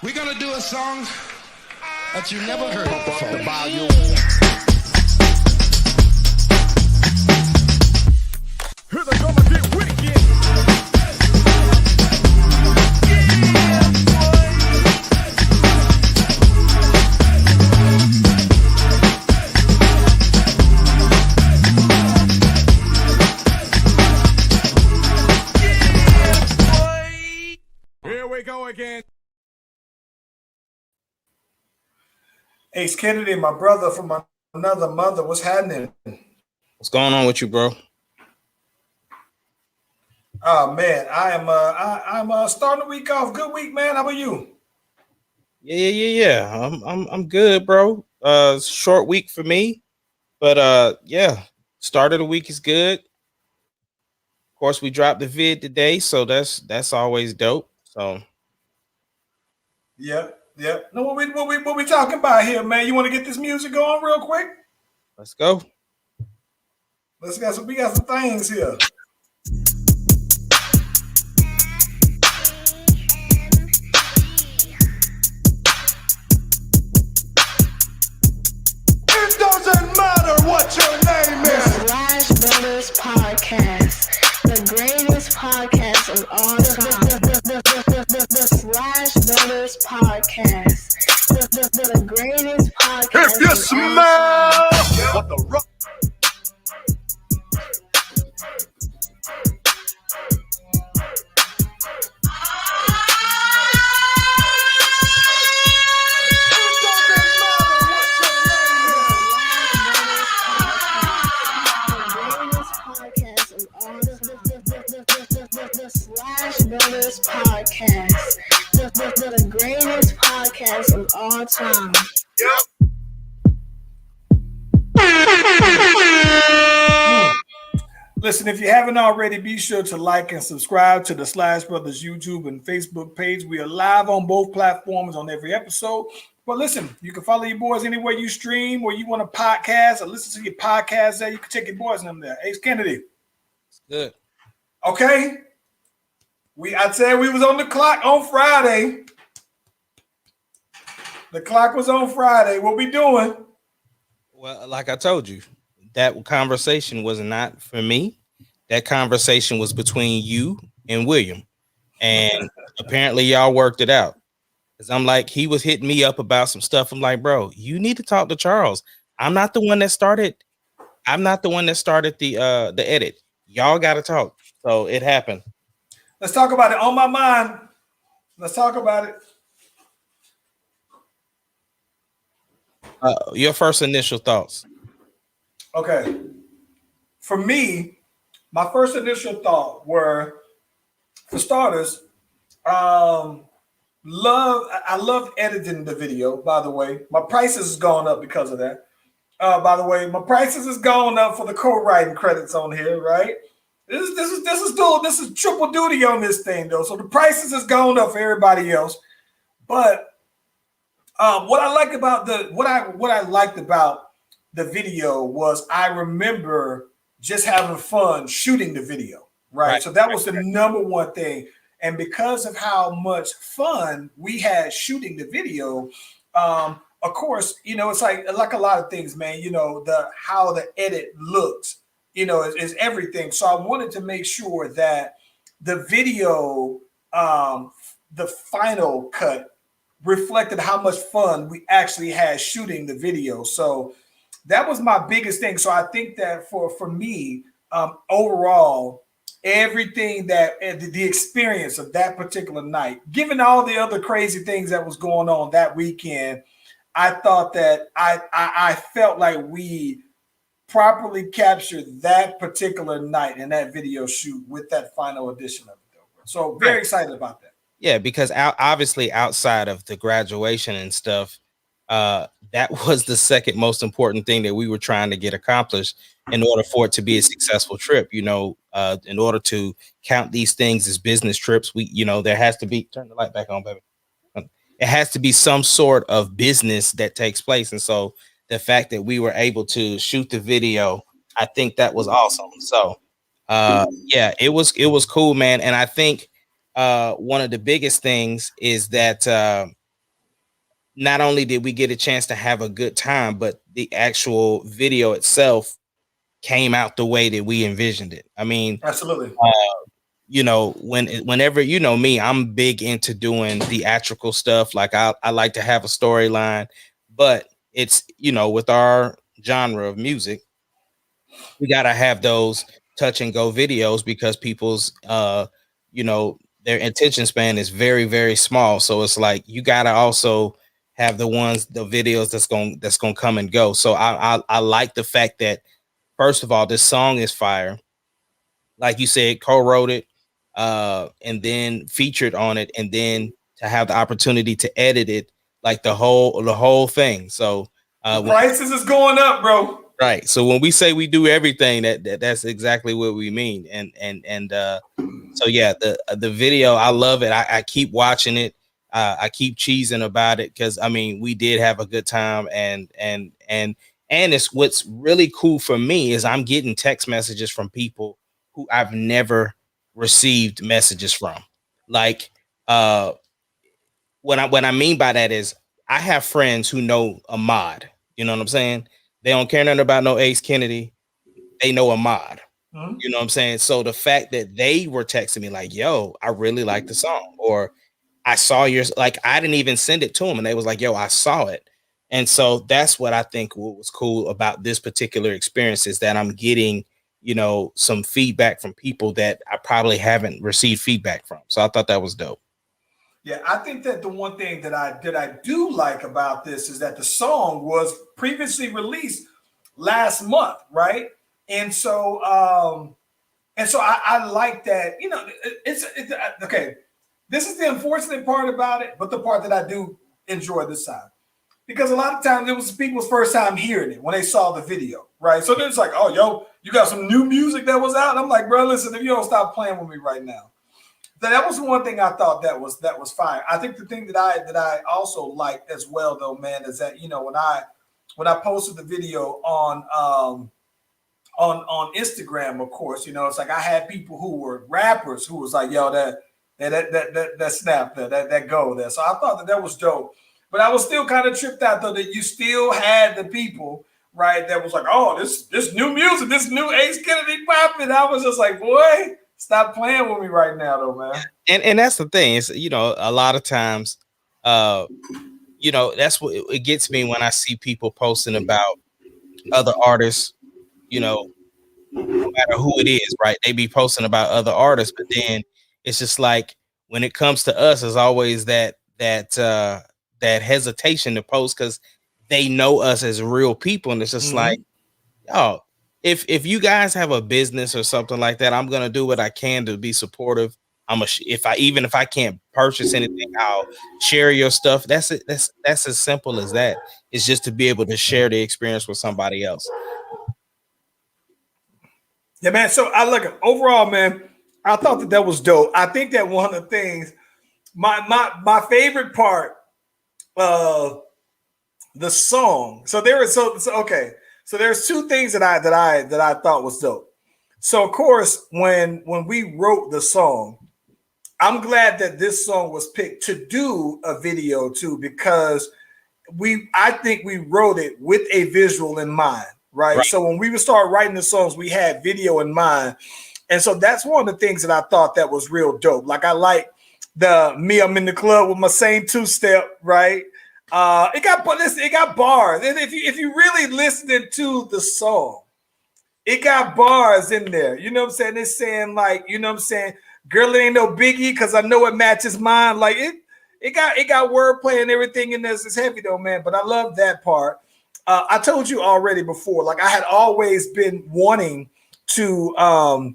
We're gonna do a song that you never heard before. The volume. Hear the drummer get wicked. Here we go again. Ace Kennedy, my brother from another mother. What's happening? What's going on with you, bro? Oh man, I'm starting the week off. Good week, man. How about you? Yeah. I'm good, bro. Short week for me, but yeah, start of the week is good. Of course, we dropped the vid today, so that's always dope. So Yep. No, what we talking about here, man? You want to get this music going real quick? let's go. We got some things here. It doesn't matter what your name is. Slash Brothers Podcast, the greatest podcast of all time. The Slash Brothers Podcast, the greatest podcast. If you smell what the rock. The Slash Brothers Podcast, the greatest podcast of all time. Listen, if you haven't already, be sure to like and subscribe to the Slash Brothers YouTube and Facebook page. We are live on both platforms on every episode. But listen, you can follow your boys anywhere you stream or you want to podcast or listen to your podcast there. You can check your boys in them there. Ace Kennedy. Good. Okay. I said we was on the clock on Friday. The clock was on Friday. What we doing? Well, like I told you, that conversation was not for me. That conversation was between you and William, and apparently y'all worked it out. Because I'm like, he was hitting me up about some stuff. I'm like, bro, you need to talk to Charles. I'm not the one that started the edit. Y'all got to talk. So it happened. Let's talk about it. On my mind. Let's talk about it. Your first initial thoughts. Okay. For me, my first initial thought were, for starters, I love editing the video, by the way. My prices has gone up because of that. By the way, my prices has gone up for the co-writing credits on here, right? This is triple duty on this thing, though. So the prices has gone up for everybody else. But what I liked about the video was I remember just having fun shooting the video, right? So that was the number one thing. And because of how much fun we had shooting the video, of course, it's like a lot of things, man, how the edit looks, is everything. So I wanted to make sure that the video, the final cut reflected how much fun we actually had shooting the video. So that was my biggest thing. So I think that for me, overall, everything that the experience of that particular night, given all the other crazy things that was going on that weekend, I thought that I felt like we properly captured that particular night in that video shoot with that final edition of it. So very excited about that. Yeah, because obviously outside of the graduation and stuff, that was the second most important thing that we were trying to get accomplished in order for it to be a successful trip. In order to count these things as business trips, there has to be, turn the light back on, baby. It has to be some sort of business that takes place. And so the fact that we were able to shoot the video, I think that was awesome. So yeah, it was cool, man. And I think one of the biggest things is that not only did we get a chance to have a good time, but the actual video itself came out the way that we envisioned it. I mean, Absolutely. you know, whenever, you know me, I'm big into doing theatrical stuff. Like I like to have a storyline, but it's, you know, with our genre of music, we gotta have those touch and go videos because people's you know, their attention span is very, very small. So it's like you gotta also have the videos that's gonna come and go. So I like the fact that first of all, this song is fire. Like you said, co-wrote it, and then featured on it, and then to have the opportunity to edit it, like the whole thing. So Prices is going up, bro. right. So when we say we do everything, that's exactly what we mean. And so yeah, the video, I love it. I keep watching it. I keep cheesing about it because I mean we did have a good time, and it's what's really cool for me is I'm getting text messages from people who I've never received messages from. Like what I mean by that is I have friends who know Ahmad. You know what I'm saying? They don't care nothing about no Ace Kennedy. They know Ahmad. Mhm. You know what I'm saying? So the fact that they were texting me like, yo, I really like the song, or I saw yours, like I didn't even send it to them, and they was like, yo, I saw it. And so that's what I think what was cool about this particular experience is that I'm getting, you know, some feedback from people that I probably haven't received feedback from. So I thought that was dope. Yeah, I think that the one thing that I do like about this is that the song was previously released last month, right? And so I like that. You know, it's okay. This is the unfortunate part about it, but the part that I do enjoy this side because a lot of times it was people's first time hearing it when they saw the video, right? So it's like, oh, yo, you got some new music that was out. And I'm like, bro, listen, if you don't stop playing with me right now. That was one thing I thought that was fine. I think the thing that I also liked as well, though, man, is that, you know, when I posted the video on Instagram, of course, you know, it's like I had people who were rappers who was like, yo, that snap there, that go there. So I thought that was dope. But I was still kind of tripped out though that you still had the people, right, that was like, oh, this new music, this new Ace Kennedy popping. I was just like, boy, stop playing with me right now, though, man. And that's the thing is, you know, a lot of times, you know, that's what it gets me when I see people posting about other artists, you know, no matter who it is, right? They be posting about other artists, but then it's just like when it comes to us, it's always that hesitation to post because they know us as real people, and it's just like, oh, if you guys have a business or something like that, I'm gonna do what I can to be supportive. If I can't purchase anything, I'll share your stuff. That's it. That's as simple as that. It's just to be able to share the experience with somebody else. Yeah, man. So I look overall, man. I thought that was dope. I think that one of the things, my favorite part of the song. So there is so okay. So there's two things that I thought was dope. So of course, when we wrote the song, I'm glad that this song was picked to do a video too, because I think we wrote it with a visual in mind, right? So when we would start writing the songs, we had video in mind. And so that's one of the things that I thought that was real dope. Like I like I'm in the club with my same two-step, right? It got bars. And if you really listening to the song, it got bars in there. You know what I'm saying? It's saying like, you know what I'm saying? Girl, it ain't no biggie because I know it matches mine. Like it got wordplay and everything in this. It's heavy though, man. But I love that part. I told you already before, like I had always been wanting to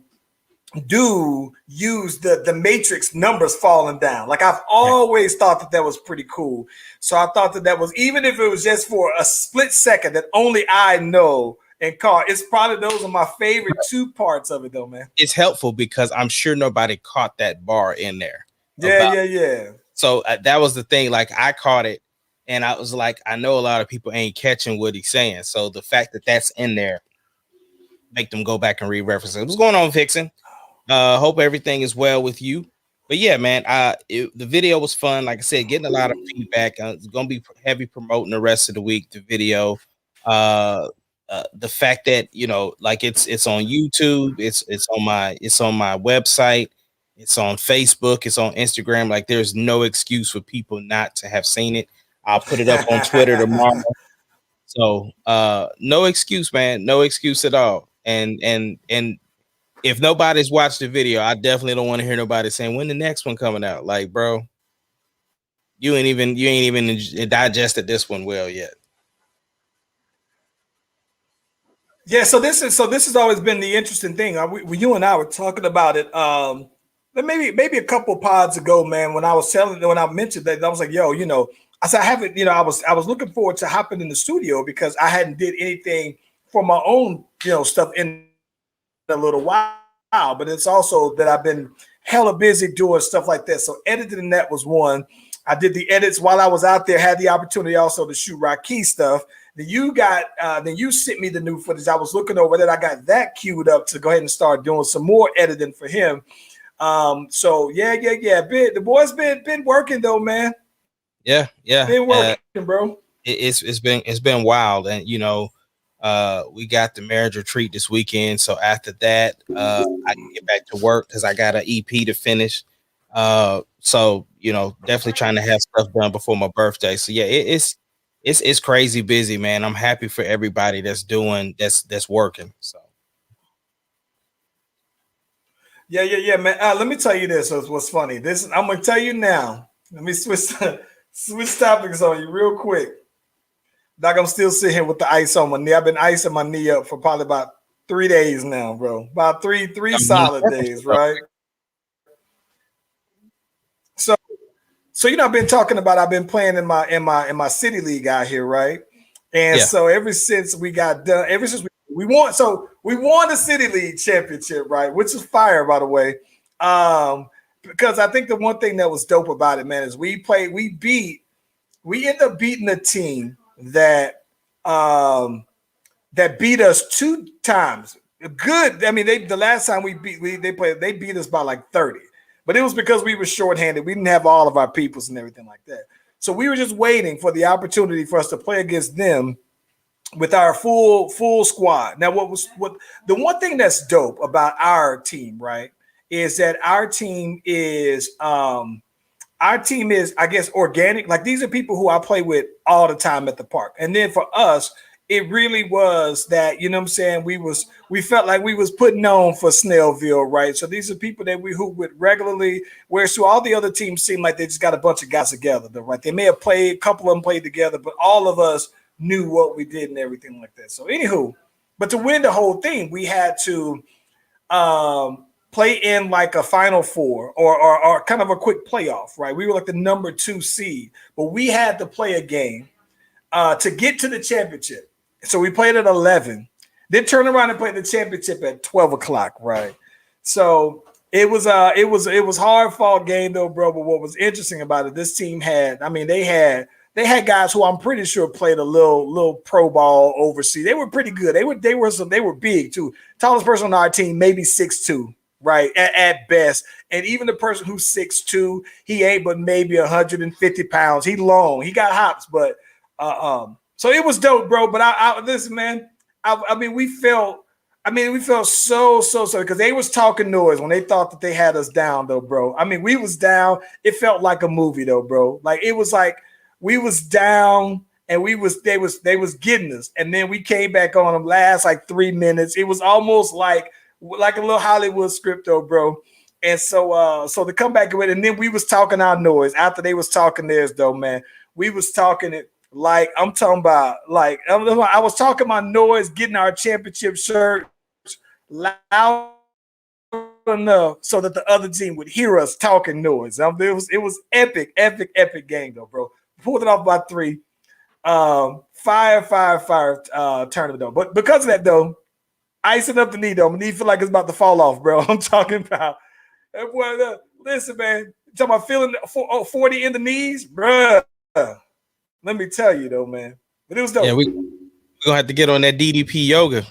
use the matrix numbers falling down. Like I've always thought that was pretty cool. So I thought that was, even if it was just for a split second that only I know and caught, it's probably those are my favorite two parts of it though, man. It's helpful because I'm sure nobody caught that bar in there. Yeah. So that was the thing. Like I caught it and I was like, I know a lot of people ain't catching what he's saying. So the fact that that's in there make them go back and re-reference it. What's going on, Vixen? Hope everything is well with you. but yeah, man, the video was fun. Like I said, getting a lot of feedback. It's gonna be heavy promoting the rest of the week. The video, the fact that like it's on YouTube, it's on my website, it's on Facebook, it's on Instagram. Like there's no excuse for people not to have seen it. I'll put it up on Twitter tomorrow. So no excuse, man, no excuse at all. And if nobody's watched the video, I definitely don't want to hear nobody saying when the next one coming out. Like, bro, you ain't even digested this one well yet. Yeah, so this has always been the interesting thing. You and I were talking about it. Maybe a couple pods ago, man. When I mentioned that, I was like, yo, I said I haven't, I was looking forward to hopping in the studio because I hadn't did anything for my own, stuff in a little while. But it's also that I've been hella busy doing stuff like that. So editing that was one. I did the edits while I was out there. Had the opportunity also to shoot Rocky stuff. Then you sent me the new footage. I was looking over that. I got that queued up to go ahead and start doing some more editing for him. So yeah. The boy's been working though, man. Yeah. Been working, bro. It's been wild, and we got the marriage retreat this weekend. So after that, I can get back to work because I got an EP to finish. So definitely trying to have stuff done before my birthday. So yeah, it's crazy busy, man. I'm happy for everybody that's working. So yeah, man. Let me tell you this. What's funny? I'm gonna tell you now. Let me switch topics on you real quick. Doc, I'm still sitting here with the ice on my knee. I've been icing my knee up for probably about 3 days now, bro. About three solid days, right? So I've been talking about I've been playing in my city league out here, right? And so ever since we got done, we won the city league championship, right? Which is fire, by the way. Because I think the one thing that was dope about it, man, is we ended up beating a team that beat us 2 times. Good. I mean, the last time they beat us by like 30. But it was because we were shorthanded. We didn't have all of our peoples and everything like that. So we were just waiting for the opportunity for us to play against them with our full squad. Now, the one thing that's dope about our team, right, is that our team is, I guess, organic. Like these are people who I play with all the time at the park. And then for us, it really was that, you know what I'm saying, we felt like we was putting on for Snellville, right? So these are people that we hoop with regularly, whereas to all the other teams seem like they just got a bunch of guys together, though, right? They may have a couple of them played together, but all of us knew what we did and everything like that. So anywho, but to win the whole thing, we had to play in like a Final Four or kind of a quick playoff, right? We were like the number 2 seed, but we had to play a game to get to the championship. So we played at 11, then turn around and play the championship at 12 o'clock, right? So it was hard fought game though, bro. But what was interesting about it, this team they had guys who I'm pretty sure played a little pro ball overseas. They were pretty good. They were big too. Tallest person on our team, maybe 6'2", right? At best. And even the person who's 6'2", he ain't but maybe 150 pounds. He long. He got hops, but so it was dope, bro. But I listen, man. We felt so because they was talking noise when they thought that they had us down, though, bro. I mean, we was down. It felt like a movie, though, bro. Like it was like we was down and they was getting us, and then we came back on them last like 3 minutes. It was almost like a little Hollywood script, though, bro. And so to come back with it, and then we was talking our noise after they was talking theirs, though, man. We was talking it. Like I'm talking about, like I was talking my noise, getting our championship shirt loud enough so that the other team would hear us talking noise. It was epic game though, bro. Pulled it off by 3. Fire tournament though. But because of that though, icing up the knee though. My knee feel like it's about to fall off, bro. I'm talking about. Boy, listen, man. Talking about feeling 40 in the knees, bro. Let me tell you though, man. But it was dope. Yeah, we're gonna have to get on that DDP yoga.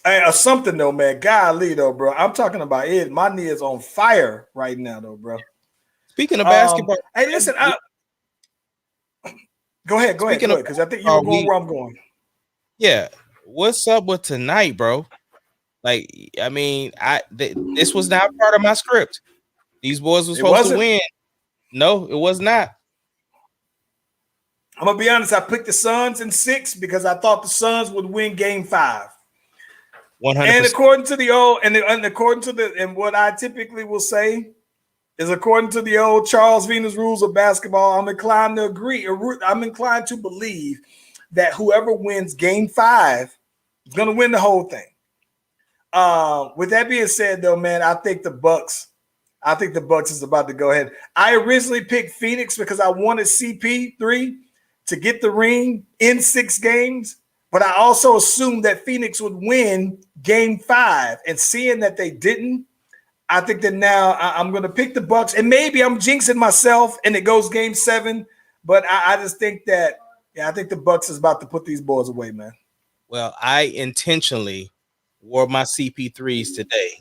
Hey, something though, man. Golly, though, bro. I'm talking about it. My knee is on fire right now, though, bro. Speaking of basketball, hey, listen. Go ahead, because I think you were going where I'm going. Yeah, what's up with tonight, bro? Like, I mean, this was not part of my script. These boys were supposed to win. No, it was not. I'm gonna be honest. I picked the Suns in 6 because I thought the Suns would win Game 5. 100%. And according to the old, and what I typically will say is, according to the old Charles Venus rules of basketball, I'm inclined to agree. I'm inclined to believe that whoever wins Game 5 is gonna win the whole thing. With that being said, though, man, I think the Bucks is about to go ahead. I originally picked Phoenix because I wanted CP3 to get the ring in 6 games, but I also assumed that Phoenix would win Game 5. And seeing that they didn't, I think that now I'm going to pick the Bucks. And maybe I'm jinxing myself and it goes Game 7. But I just think that, I think the Bucks is about to put these boys away, man. Well, I intentionally wore my CP3s today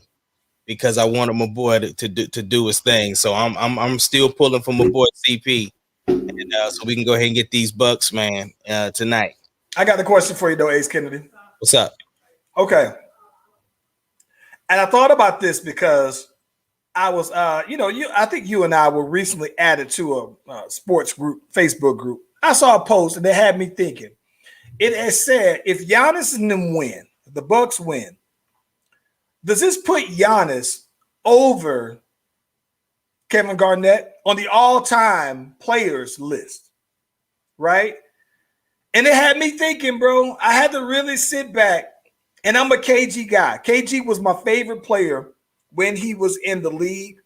because I wanted my boy to do his thing. So I'm still pulling for my boy CP. And so we can go ahead and get these Bucks, man, tonight. I got the question for you, though, Ace Kennedy. What's up? Okay. And I thought about this because I was, I think you and I were recently added to a sports group, Facebook group. I saw a post and it had me thinking. It has said, if Giannis and them win, the Bucks win, does this put Giannis over Kevin Garnett on the all-time players list, right? And it had me thinking, bro. I had to really sit back, and I'm a KG guy. KG was my favorite player when he was in the league,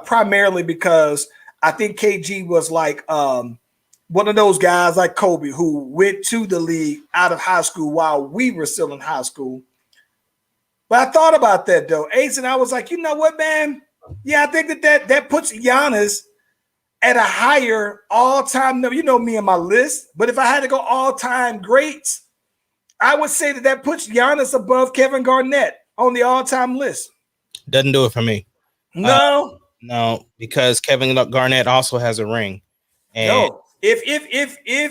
primarily because I think KG was like one of those guys like Kobe who went to the league out of high school while we were still in high school. But I thought about that, though, Ace, and I was like, you know what, man? Yeah, I think that puts Giannis at a higher all-time number. You know me and my list, but if I had to go all-time greats, I would say that puts Giannis above Kevin Garnett on the all-time list. Doesn't do it for me. No, no, because Kevin Garnett also has a ring. And no, if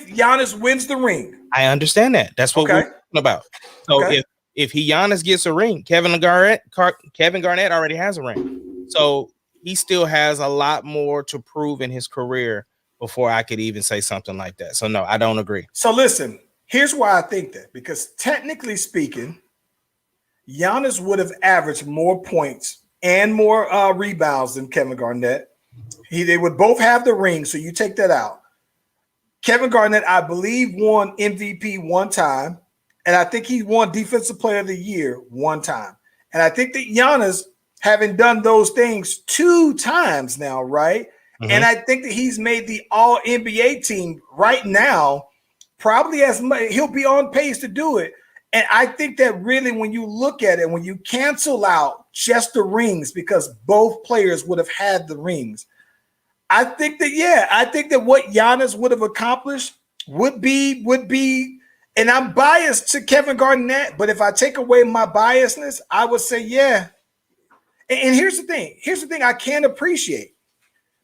Giannis wins the ring, I understand that. That's what we're talking about. So if Giannis gets a ring, Kevin Garnett already has a ring. So he still has a lot more to prove in his career before I could even say something like that. So no, I don't agree. So listen, here's why I think that. Because technically speaking, Giannis would have averaged more points and more rebounds than Kevin Garnett. They would both have the ring, so you take that out. Kevin Garnett, I believe, won MVP one time, and I think he won Defensive Player of the Year one time. And I think that Giannis, having done those things 2 times now, right? Mm-hmm. And I think that he's made the All-NBA team right now, probably as much. He'll be on pace to do it. And I think that really when you look at it, when you cancel out just the rings, because both players would have had the rings, I think that what Giannis would have accomplished would be, and I'm biased to Kevin Garnett, but if I take away my biasness, I would say, yeah. And here's the thing I can't appreciate,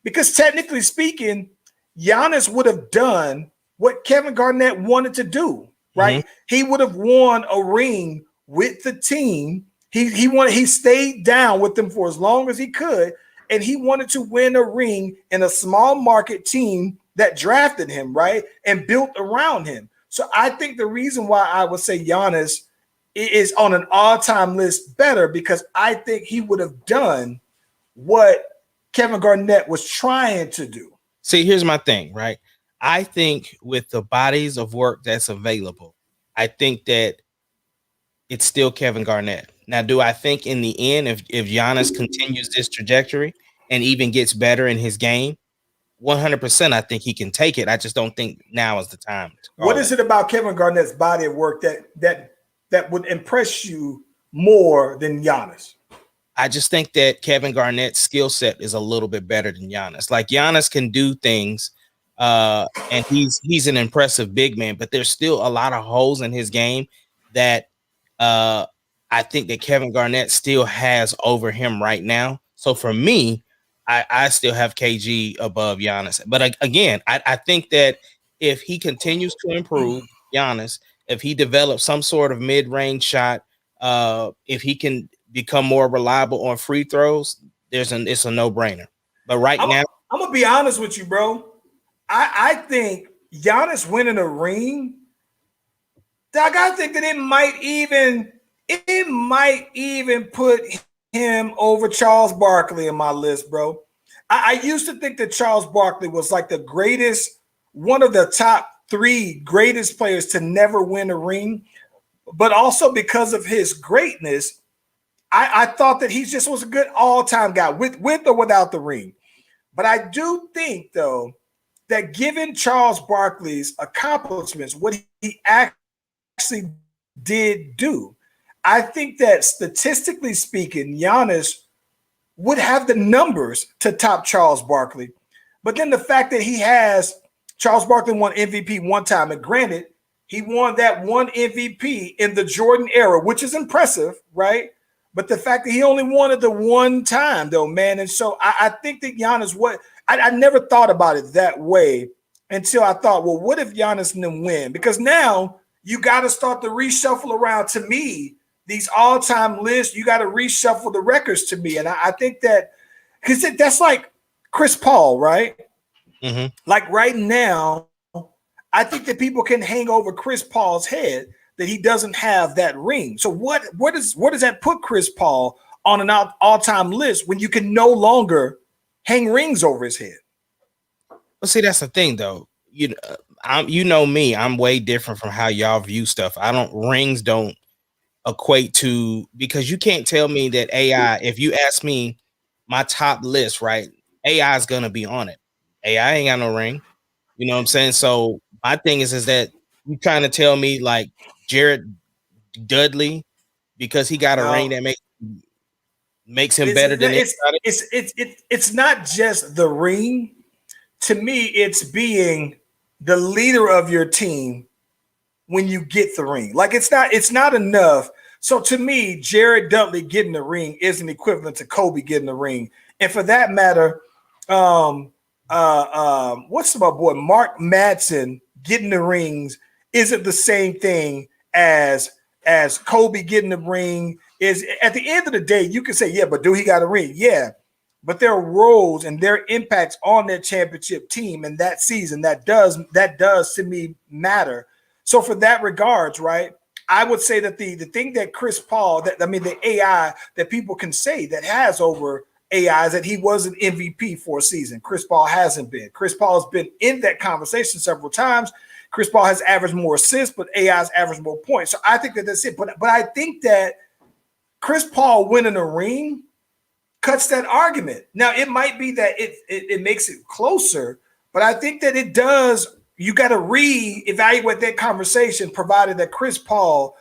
because technically speaking, Giannis would have done what Kevin Garnett wanted to do, right? Mm-hmm. He would have won a ring with the team. He stayed down with them for as long as he could, and he wanted to win a ring in a small market team that drafted him, right? And built around him. So I think the reason why I would say Giannis is on an all-time list better, because I think he would have done what Kevin Garnett was trying to do. See, here's my thing, right? I think with the bodies of work that's available, I think that it's still Kevin Garnett. Now, do I think in the end, if Giannis continues this trajectory and even gets better in his game, 100%, I think he can take it. I just don't think now is the time. What is it about Kevin Garnett's body of work that would impress you more than Giannis? I just think that Kevin Garnett's skill set is a little bit better than Giannis. Like, Giannis can do things, and he's an impressive big man, but there's still a lot of holes in his game that I I think that Kevin Garnett still has over him right now. So for me, I still have KG above Giannis. But again, I think that if he continues to improve, Giannis, if he develops some sort of mid-range shot, if he can become more reliable on free throws, it's a no-brainer. But now, I'm gonna be honest with you, bro. I think Giannis winning a ring, Doc, I think that it might even put him over Charles Barkley in my list, bro. I used to think that Charles Barkley was like the greatest, one of the top 3 greatest players to never win a ring, but also because of his greatness, I thought that he just was a good all-time guy with or without the ring. But I do think, though, that given Charles Barkley's accomplishments, what he actually did do, I think that statistically speaking, Giannis would have the numbers to top Charles Barkley. But then the fact that Charles Barkley won MVP one time, and granted, he won that one MVP in the Jordan era, which is impressive, right? But the fact that he only won it the one time, though, man. And so I think that Giannis, I never thought about it that way until I thought, well, what if Giannis didn't win? Because now you got to start to reshuffle around. To me, these all-time lists, you got to reshuffle the records to me. And I think that, because that's like Chris Paul, right? Mm-hmm. Like right now, I think that people can hang over Chris Paul's head that he doesn't have that ring. So where does that put Chris Paul on an all-time list when you can no longer hang rings over his head? Well, see, that's the thing, though. You know me, I'm way different from how y'all view stuff. Rings don't equate to, because you can't tell me that AI, if you ask me my top list, right, AI is gonna be on it. AI ain't got no ring. You know what I'm saying? So my thing is that you trying to tell me like Jared Dudley, because he got a ring that makes him better than anybody? It's not just the ring. To me, it's being the leader of your team when you get the ring. Like it's not enough. So to me, Jared Dudley getting the ring isn't equivalent to Kobe getting the ring. And for that matter, what's my boy Mark Madsen getting the rings isn't the same thing as Kobe getting the ring. Is at the end of the day, you can say, yeah, but do he got a ring? Yeah. But their roles and their impacts on their championship team and that season, that does to me matter. So for that regards, right, I would say that the thing that Chris Paul, the AI that people can say that has over AI is that he was an MVP for a season. Chris Paul hasn't been. Chris Paul has been in that conversation several times. Chris Paul has averaged more assists, but AI has averaged more points. So I think that that's it. But I think that Chris Paul winning a ring cuts that argument. Now, it might be that it makes it closer, but I think that it does. You got to reevaluate that conversation, provided that Chris Paul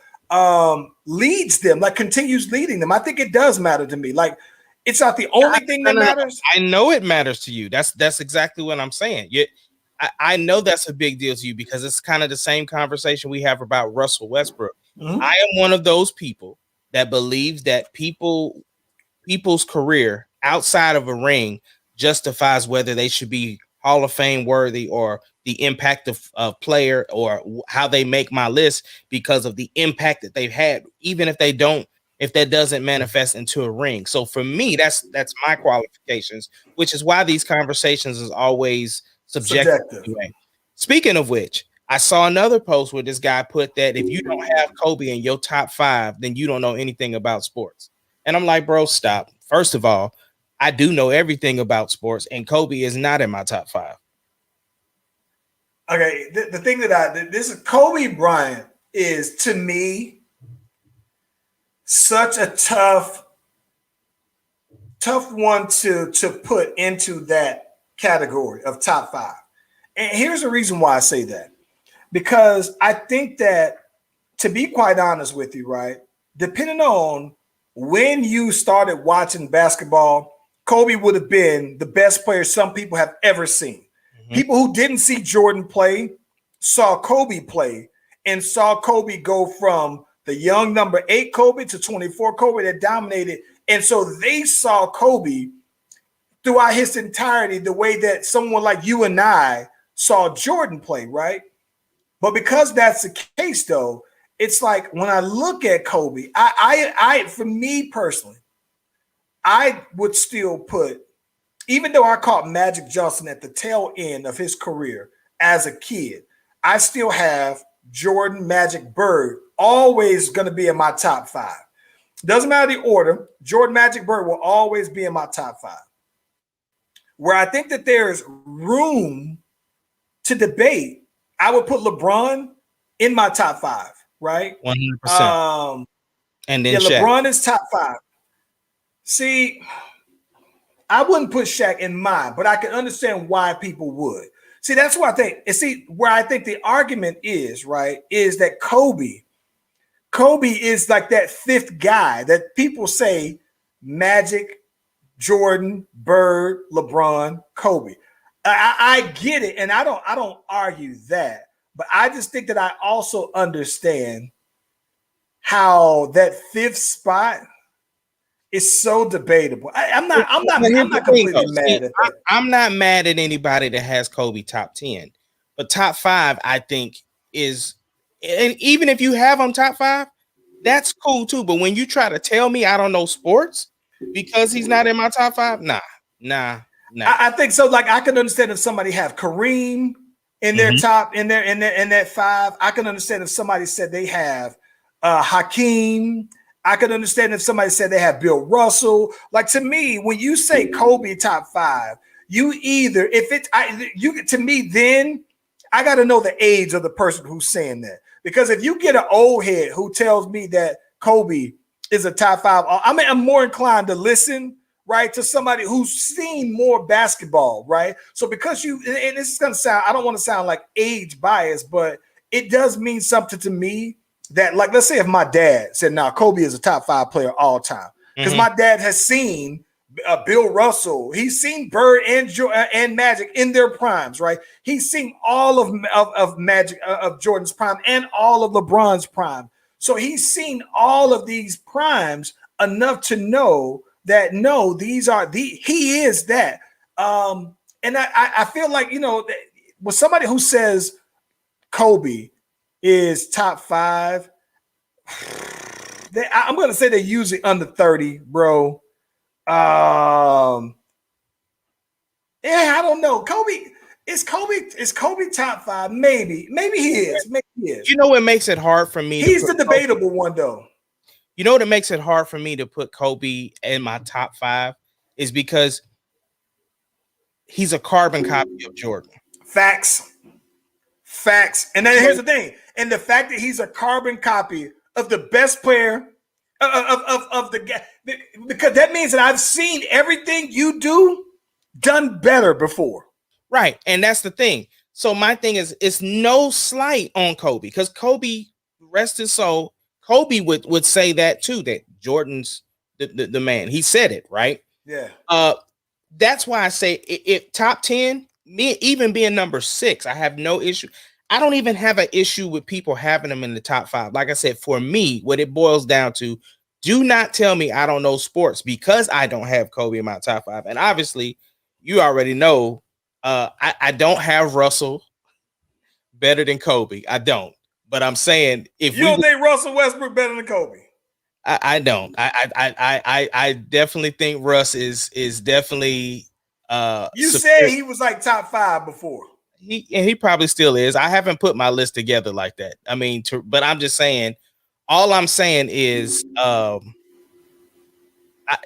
leads them, like continues leading them. I think it does matter to me. Like, it's not the only thing that matters. I know it matters to you. That's exactly what I'm saying. I know that's a big deal to you because it's kind of the same conversation we have about Russell Westbrook. Mm-hmm. I am one of those people that believes that people's career outside of a ring justifies whether they should be Hall of Fame worthy or the impact of player or how they make my list because of the impact that they've had, even if that doesn't manifest into a ring. So for me, that's my qualifications, which is why these conversations is always subjective. Anyway. Speaking of which, I saw another post where this guy put that if you don't have Kobe in your top 5, then you don't know anything about sports. And I'm like, bro, stop. First of all, I do know everything about sports, and Kobe is not in my top 5. Okay, the thing that this is Kobe Bryant is, to me, such a tough one to put into that category of top 5. And here's the reason why I say that. Because I think that, to be quite honest with you, right, depending on when you started watching basketball, Kobe would have been the best player some people have ever seen. Mm-hmm. People who didn't see Jordan play saw Kobe play and saw Kobe go from the young number 8 Kobe to 24 Kobe that dominated. And so they saw Kobe throughout his entirety the way that someone like you and I saw Jordan play, right? But because that's the case, though, it's like when I look at Kobe, I for me personally, I would still put, even though I caught Magic Johnson at the tail end of his career as a kid, I still have Jordan, Magic, Bird always going to be in my top 5. Doesn't matter the order. Jordan, Magic, Bird will always be in my top 5. Where I think that there's room to debate, I would put LeBron in my top 5, right? 100%. And then Shaq. LeBron is top 5. See, I wouldn't put Shaq in mine, but I can understand why people would. See, that's what I think. And see, where I think the argument is, right, is that Kobe is like that 5th guy that people say Magic, Jordan, Bird, LeBron, Kobe. I get it, and I don't argue that, but I just think that I also understand how that 5th spot is so debatable. I'm not completely mad at that. I'm not mad at anybody that has Kobe top 10, but top 5, I think is, and even if you have him top 5, that's cool too. But when you try to tell me I don't know sports because he's not in my top 5, nah. I think so. Like, I can understand if somebody have Kareem in their top, in that 5. I can understand if somebody said they have Hakeem. I could understand if somebody said they have Bill Russell. Like, to me, when you say Kobe top 5, you either, to me, then I got to know the age of the person who's saying that. Because if you get an old head who tells me that Kobe is a top 5, I'm more inclined to listen, right, to somebody who's seen more basketball, right? So because and this is going to sound, I don't want to sound like age bias, but it does mean something to me. That, like, let's say if my dad said, "Now Kobe is a top 5 player all time," because my dad has seen Bill Russell, he's seen Bird and Magic in their primes, right? He's seen all of Magic of Jordan's prime and all of LeBron's prime. So he's seen all of these primes enough to know that no, he is that. And I feel like, with somebody who says Kobe is top 5, I'm going to say they're usually under 30, bro. Yeah, I don't know. Is Kobe top 5? Maybe he is. Maybe he is. You know what makes it hard for me? He's the debatable one, though. You know what makes it hard for me to put Kobe in my top 5 is because he's a carbon copy of Jordan. Facts. And then here's the thing. And the fact that he's a carbon copy of the best player of the guy, because that means that I've seen everything you do done better before. Right. And that's the thing. So my thing is, it's no slight on Kobe, because Kobe, rest his soul, Kobe would say that too, that Jordan's the man. He said it, right? Yeah. That's why I say if top 10, me even being number 6, I have no issue. I don't even have an issue with people having them in the top 5. Like I said, for me, what it boils down to, do not tell me I don't know sports because I don't have Kobe in my top 5. And obviously, you already know I don't have Russell better than Kobe. I don't. But I'm saying, if you don't think Russell Westbrook better than Kobe, I don't. I definitely think Russ is definitely. You said he was like top 5 before. He probably still is. I haven't put my list together like that. I mean, but I'm just saying. All I'm saying is,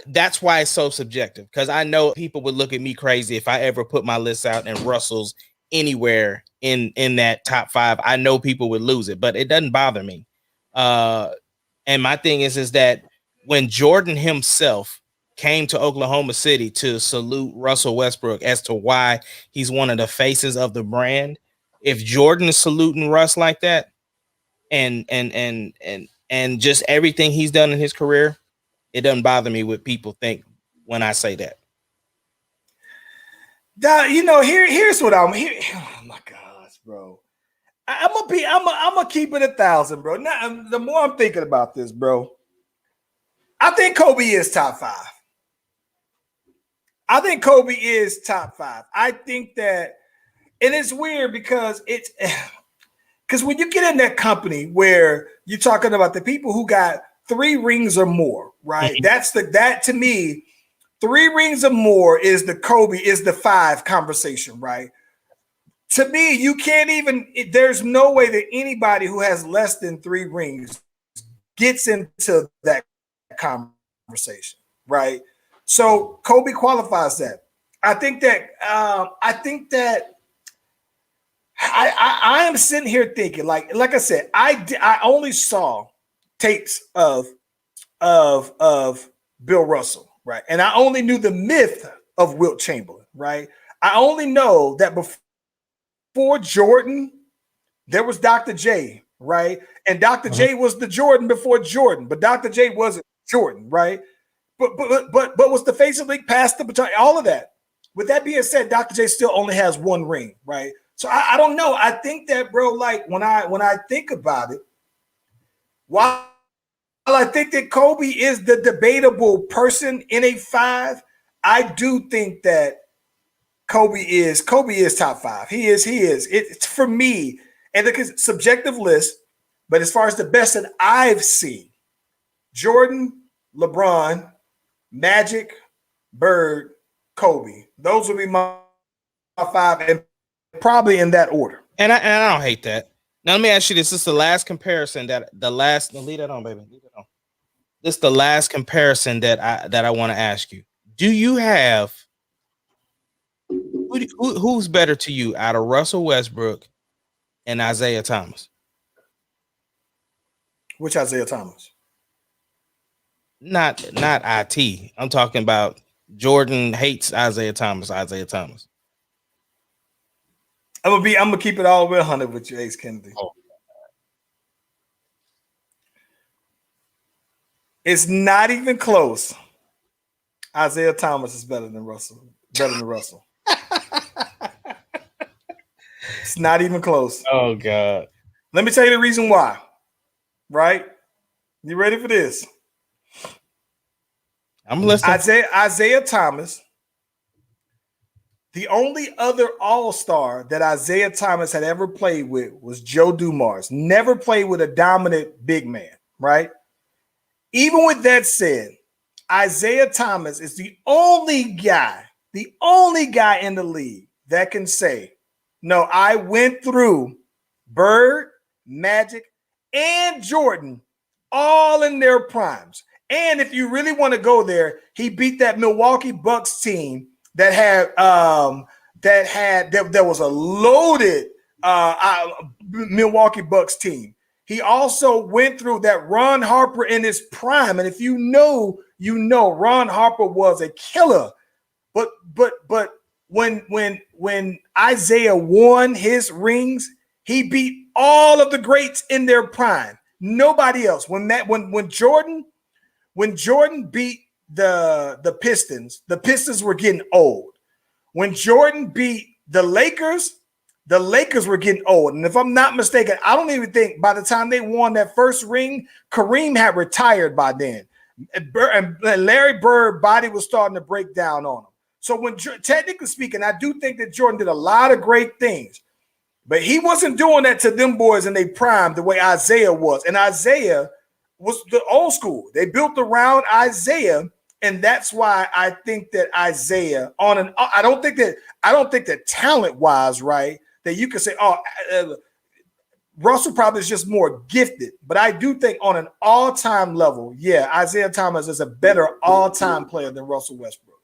that's why it's so subjective, because I know people would look at me crazy if I ever put my list out and Russell's anywhere in that top 5. I know people would lose it, but it doesn't bother me. And my thing is that when Jordan himself came to Oklahoma City to salute Russell Westbrook as to why he's one of the faces of the brand, if Jordan is saluting Russ like that, and just everything he's done in his career, it doesn't bother me what people think when I say that. Here's what I'm here. Oh my gosh, bro. I'm gonna keep it 1,000, bro. Now, the more I'm thinking about this, bro, I think Kobe is top 5. I think Kobe is top 5. I think that, and it's weird because when you get in that company where you're talking about the people who got 3 rings or more, right? That to me, 3 rings or more is the 5 conversation, right? To me, you can't even, there's no way that anybody who has less than 3 rings gets into that conversation, right? So Kobe qualifies that. I think that I am sitting here thinking, like I said, I only saw tapes of Bill Russell, right? And I only knew the myth of Wilt Chamberlain, right? I only know that before Jordan, there was Dr. J, right? And Dr. J was the Jordan before Jordan, but Dr. J wasn't Jordan, right? But was the face of the league, past the baton, all of that. With that being said, Dr. J still only has 1 ring, right? So I don't know. I think that, bro, like when I think about it, while I think that Kobe is the debatable person in a 5, I do think that Kobe is top 5. He is. It's for me, and look, it's a subjective list, but as far as the best that I've seen, Jordan, LeBron, Magic, Bird, Kobe. Those would be my 5, and probably in that order. And I don't hate that. Now let me ask you this. This is the last comparison leave that on, baby. Leave it on. This is the last comparison that I want to ask you. Do you have who's better to you out of Russell Westbrook and Isaiah Thomas? Which Isaiah Thomas? Not IT. I'm talking about Jordan hates Isaiah Thomas. I'm gonna keep it all the way 100 with you, Ace Kennedy. Oh. It's not even close. Isaiah Thomas is better than Russell. It's not even close. Oh God. Let me tell you the reason why. Right? You ready for this? I'm listening. Isaiah Thomas. The only other all-star that Isaiah Thomas had ever played with was Joe Dumars. Never played with a dominant big man, right? Even with that said, Isaiah Thomas is the only guy in the league that can say, no, I went through Bird, Magic, and Jordan all in their primes. And if you really want to go there, he beat that Milwaukee Bucks team that was a loaded Milwaukee Bucks team. He also went through that Ron Harper in his prime, and if you know, Ron Harper was a killer. But when Isaiah won his rings, he beat all of the greats in their prime. Nobody else. When Jordan beat the Pistons were getting old. When Jordan beat the Lakers were getting old. And if I'm not mistaken, I don't even think by the time they won that first ring, Kareem had retired by then. And Larry Bird body was starting to break down on him. So technically speaking, I do think that Jordan did a lot of great things, but he wasn't doing that to them boys in their prime the way Isaiah was. And Isaiah was the old school. They built around Isaiah, and that's why I think that Isaiah I don't think that talent-wise, right, that you could say, Russell probably is just more gifted. But I do think on an all-time level, yeah, Isaiah Thomas is a better all-time player than Russell Westbrook.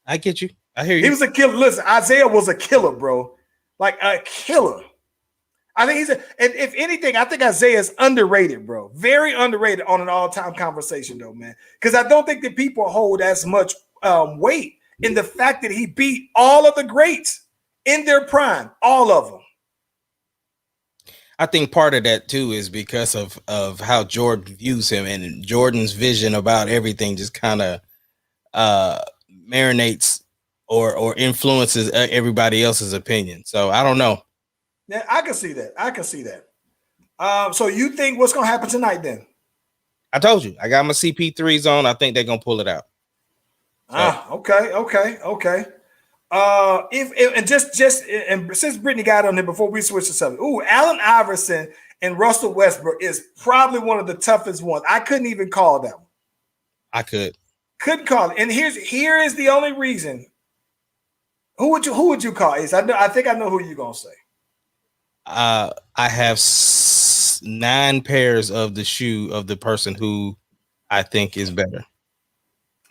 I get you. I hear you. He was a killer. Listen, Isaiah was a killer, bro. Like a killer. I think if anything, I think Isaiah is underrated, bro. Very underrated on an all-time conversation, though, man. Because I don't think that people hold as much weight in the fact that he beat all of the greats in their prime, all of them. I think part of that too is because of how Jordan views him, and Jordan's vision about everything just kind of marinates or influences everybody else's opinion. So I don't know. Yeah, I can see that. I can see that. So you think what's gonna happen tonight then? I told you, I got my CP3s on. I think they're gonna pull it out. So, Okay. If and just and since Brittany got on there before we switch to something, Allen Iverson and Russell Westbrook is probably one of the toughest ones. I couldn't even call that one. I Couldn't call it. And here is the only reason. Who would you call? I think I know who you're gonna say. I have 9 pairs of the shoe of the person who I think is better.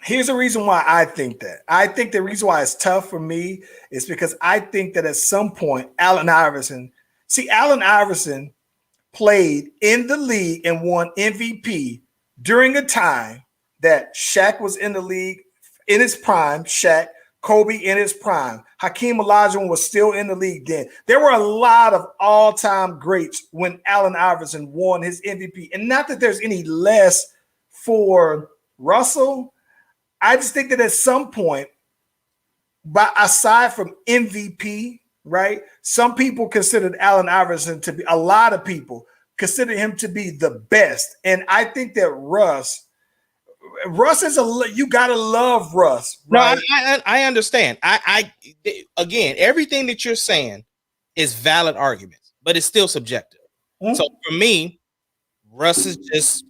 Here's the reason why I think that. I think the reason why it's tough for me is because I think that at some point, Allen Iverson played in the league and won MVP during a time that Shaq was in the league in his prime, Shaq, Kobe in his prime. Hakeem Olajuwon was still in the league then. There were a lot of all-time greats when Allen Iverson won his MVP. And not that there's any less for Russell. I just think that at some point, but aside from MVP, right? Some people considered Allen Iverson to be, a lot of people consider him to be the best. And I think that Russ is you gotta love Russ, right? No, I understand. I again, everything that you're saying is valid arguments, but it's still subjective. Mm-hmm. So for me, Russ is just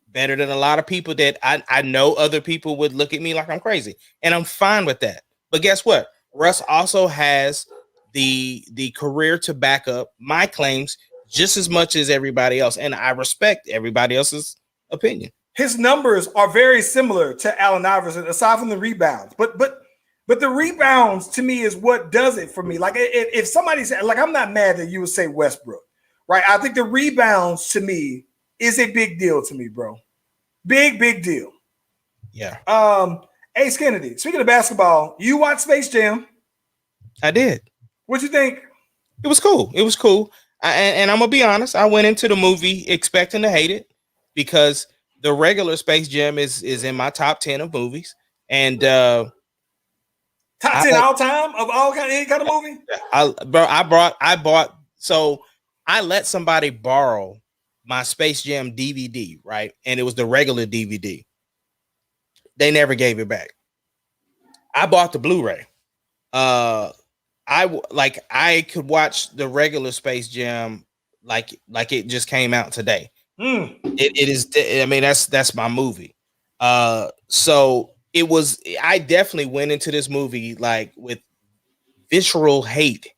better than a lot of people that I know. Other people would look at me like I'm crazy, and I'm fine with that. But guess what? Russ also has the career to back up my claims just as much as everybody else, and I respect everybody else's opinion. His numbers are very similar to Allen Iverson, aside from the rebounds. But the rebounds to me is what does it for me. Like if somebody said, like, I'm not mad that you would say Westbrook, right? I think the rebounds to me is a big deal to me, bro. Big deal. Yeah. Ace Kennedy, speaking of basketball, you watched Space Jam. I did. What'd you think? It was cool. And I'm gonna be honest. I went into the movie expecting to hate it because the regular Space Jam is in my top 10 of movies, and top 10 all time of any kind of movie. I bought. So I let somebody borrow my Space Jam DVD, right? And it was the regular DVD. They never gave it back. I bought the Blu-ray. I could watch the regular Space Jam like it just came out today. It is. I mean, that's my movie. So it was. I definitely went into this movie like with visceral hate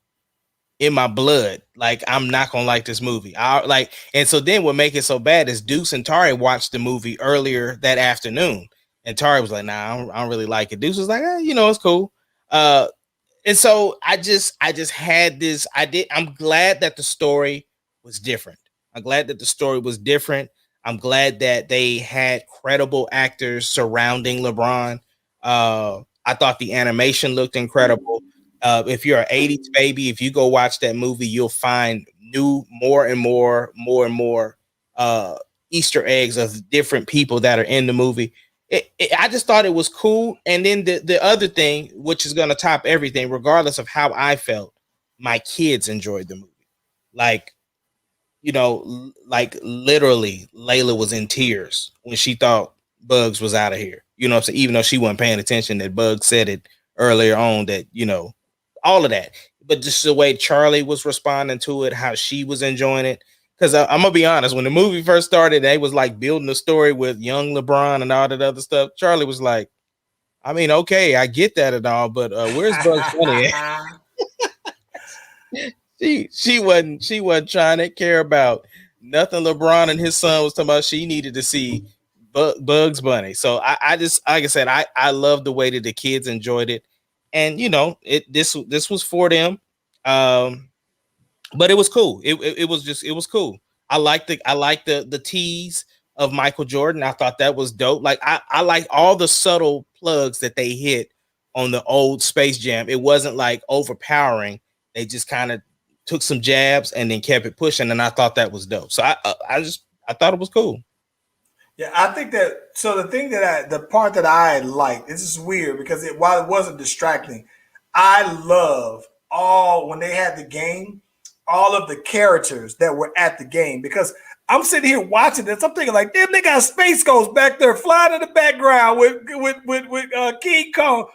in my blood. Like, I'm not gonna like this movie. And so then what make it so bad is Deuce and Tari watched the movie earlier that afternoon, and Tari was like, "Nah, I don't really like it." Deuce was like, "It's cool." And so I just had this. I'm glad that the story was different. I'm glad that they had credible actors surrounding LeBron. I thought the animation looked incredible. If you're an 80s baby, if you go watch that movie, you'll find more and more Easter eggs of different people that are in the movie. I just thought it was cool. And then the other thing, which is going to top everything, regardless of how I felt, my kids enjoyed the movie. Like literally Layla was in tears when she thought Bugs was out of here. You know what I'm saying? Even though she wasn't paying attention, that Bugs said it earlier on, that, all of that. But just the way Charlie was responding to it, how she was enjoying it. Because I'm going to be honest, when the movie first started, they was like building a story with young LeBron and all that other stuff. Charlie was like, I mean, okay, I get that and all, but where's Bugs Bunny at? She wasn't trying to care about nothing LeBron and his son was talking about. She needed to see Bugs Bunny. So I just, like I said, I love the way that the kids enjoyed it. And this was for them. But it was cool. It was cool. I liked the tease of Michael Jordan. I thought that was dope. Like I like all the subtle plugs that they hit on the old Space Jam. It wasn't like overpowering. They just kind of took some jabs and then kept it pushing. And I thought that was dope. So I thought it was cool. Yeah, I think that. So the part that I liked, this is weird because while it wasn't distracting, I love when they had the game, all of the characters that were at the game, because I'm sitting here watching this. I'm thinking like, damn, they got Space Ghost back there flying in the background with King Kong.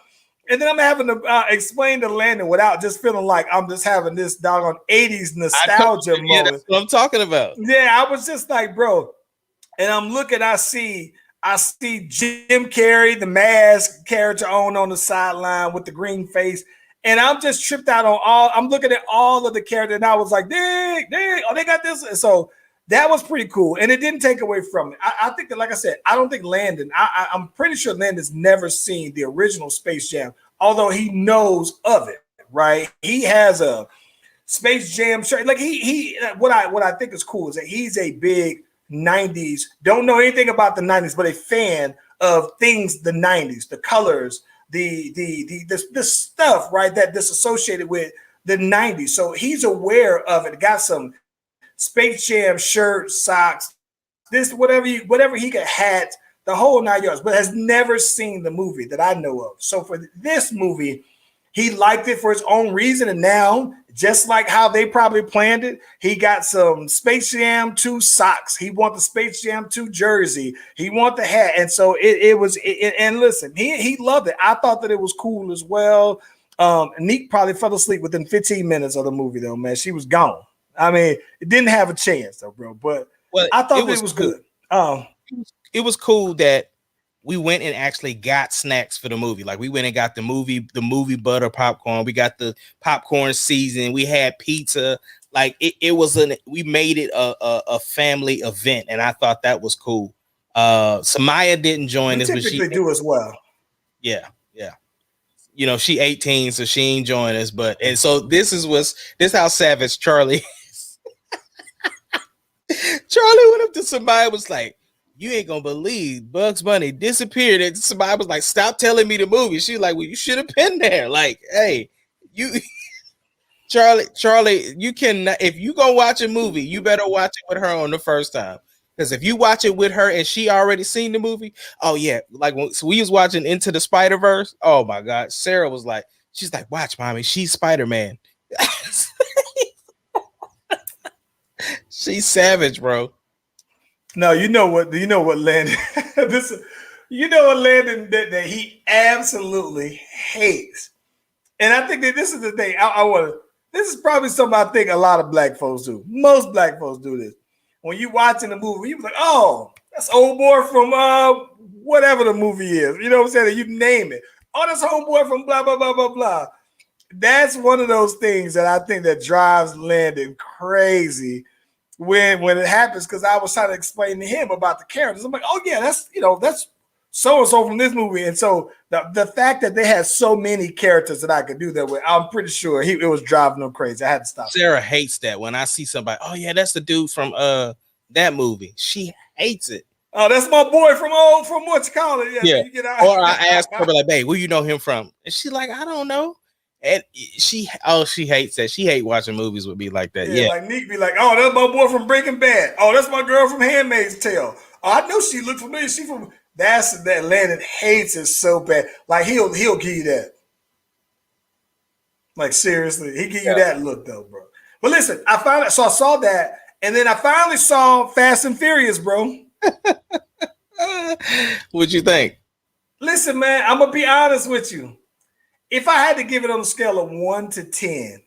And then I'm having to explain the landing without just feeling like I'm just having this doggone 80s nostalgia moment. That's what I'm talking about. Yeah, I was just like, bro. And I'm looking, I see Jim Carrey, the mask character on the sideline with the green face. And I'm just tripped out on I'm looking at all of the characters, and I was like, dang, oh, they got this. And so that was pretty cool. And it didn't take away from it. I think that, like I said, I don't think Landon, I'm pretty sure Landon's never seen the original Space Jam, although he knows of it, right? He has a Space Jam shirt. Like what I think is cool is that he's a big 90s, don't know anything about the 90s, but a fan of things, the 90s, the colors, the stuff, right, that's associated with the 90s. So he's aware of it. Got some Space Jam shirt, socks, this, whatever he could, hat, the whole 9 yards, but has never seen the movie that I know of. So for this movie, he liked it for his own reason. And now, just like how they probably planned it, he got some Space Jam 2 socks. He want the Space Jam 2 jersey. He want the hat. And so it was, and listen, he loved it. I thought that it was cool as well. Neek probably fell asleep within 15 minutes of the movie, though, man. She was gone. I mean, it didn't have a chance, though, bro. But I thought it was cool. Good. It was cool that we went and actually got snacks for the movie. Like we went and got the movie butter popcorn. We got the popcorn season. We had pizza. Like we made it a family event, and I thought that was cool. Samaya didn't join us, but she do as well. Yeah. You know, she 18, so she ain't join us. And so this is how savage Charlie is. Charlie went up to somebody, was like, you ain't gonna believe Bugs Bunny disappeared. And somebody was like, stop telling me the movie. She's like, well, you should have been there. Like, hey, you Charlie, you can, if you go watch a movie, you better watch it with her on the first time. Because if you watch it with her and she already seen the movie, oh yeah, like so we was watching Into the Spider-Verse. Oh my God, Sarah was like, she's like, watch, mommy, she's Spider-Man. She's savage, bro. No, you know what Landon Landon that he absolutely hates. And I think that this is the thing. This is probably something I think a lot of black folks do. Most black folks do this. When you watching the movie, you be like, oh, that's old boy from whatever the movie is. You know what I'm saying? You name it. Oh, that's homeboy from blah, blah, blah, blah, blah. That's one of those things that I think that drives Landon crazy when it happens, because I was trying to explain to him about the characters. I'm like, oh yeah, that's so-and-so from this movie. And so the fact that they had so many characters that I could do that with, I'm pretty sure it was driving them crazy. I had to stop. Sarah hates that when I see somebody, oh yeah, that's the dude from that movie. She hates it. Oh, that's my boy from what you call it. Yeah. Or I ask her like, babe, where you know him from? And she's like, I don't know. And she hates that. She hate watching movies with me like that. Yeah. Like Nick be like, oh, that's my boy from Breaking Bad. Oh, that's my girl from Handmaid's Tale. Oh, I know she looked familiar. She from that Landon hates it so bad. Like he'll give you that. Like seriously, he give you that look though, bro. But listen, I saw that, and then I finally saw Fast and Furious, bro. What'd you think? Listen, man, I'm gonna be honest with you. If I had to give it on a scale of 1 to 10,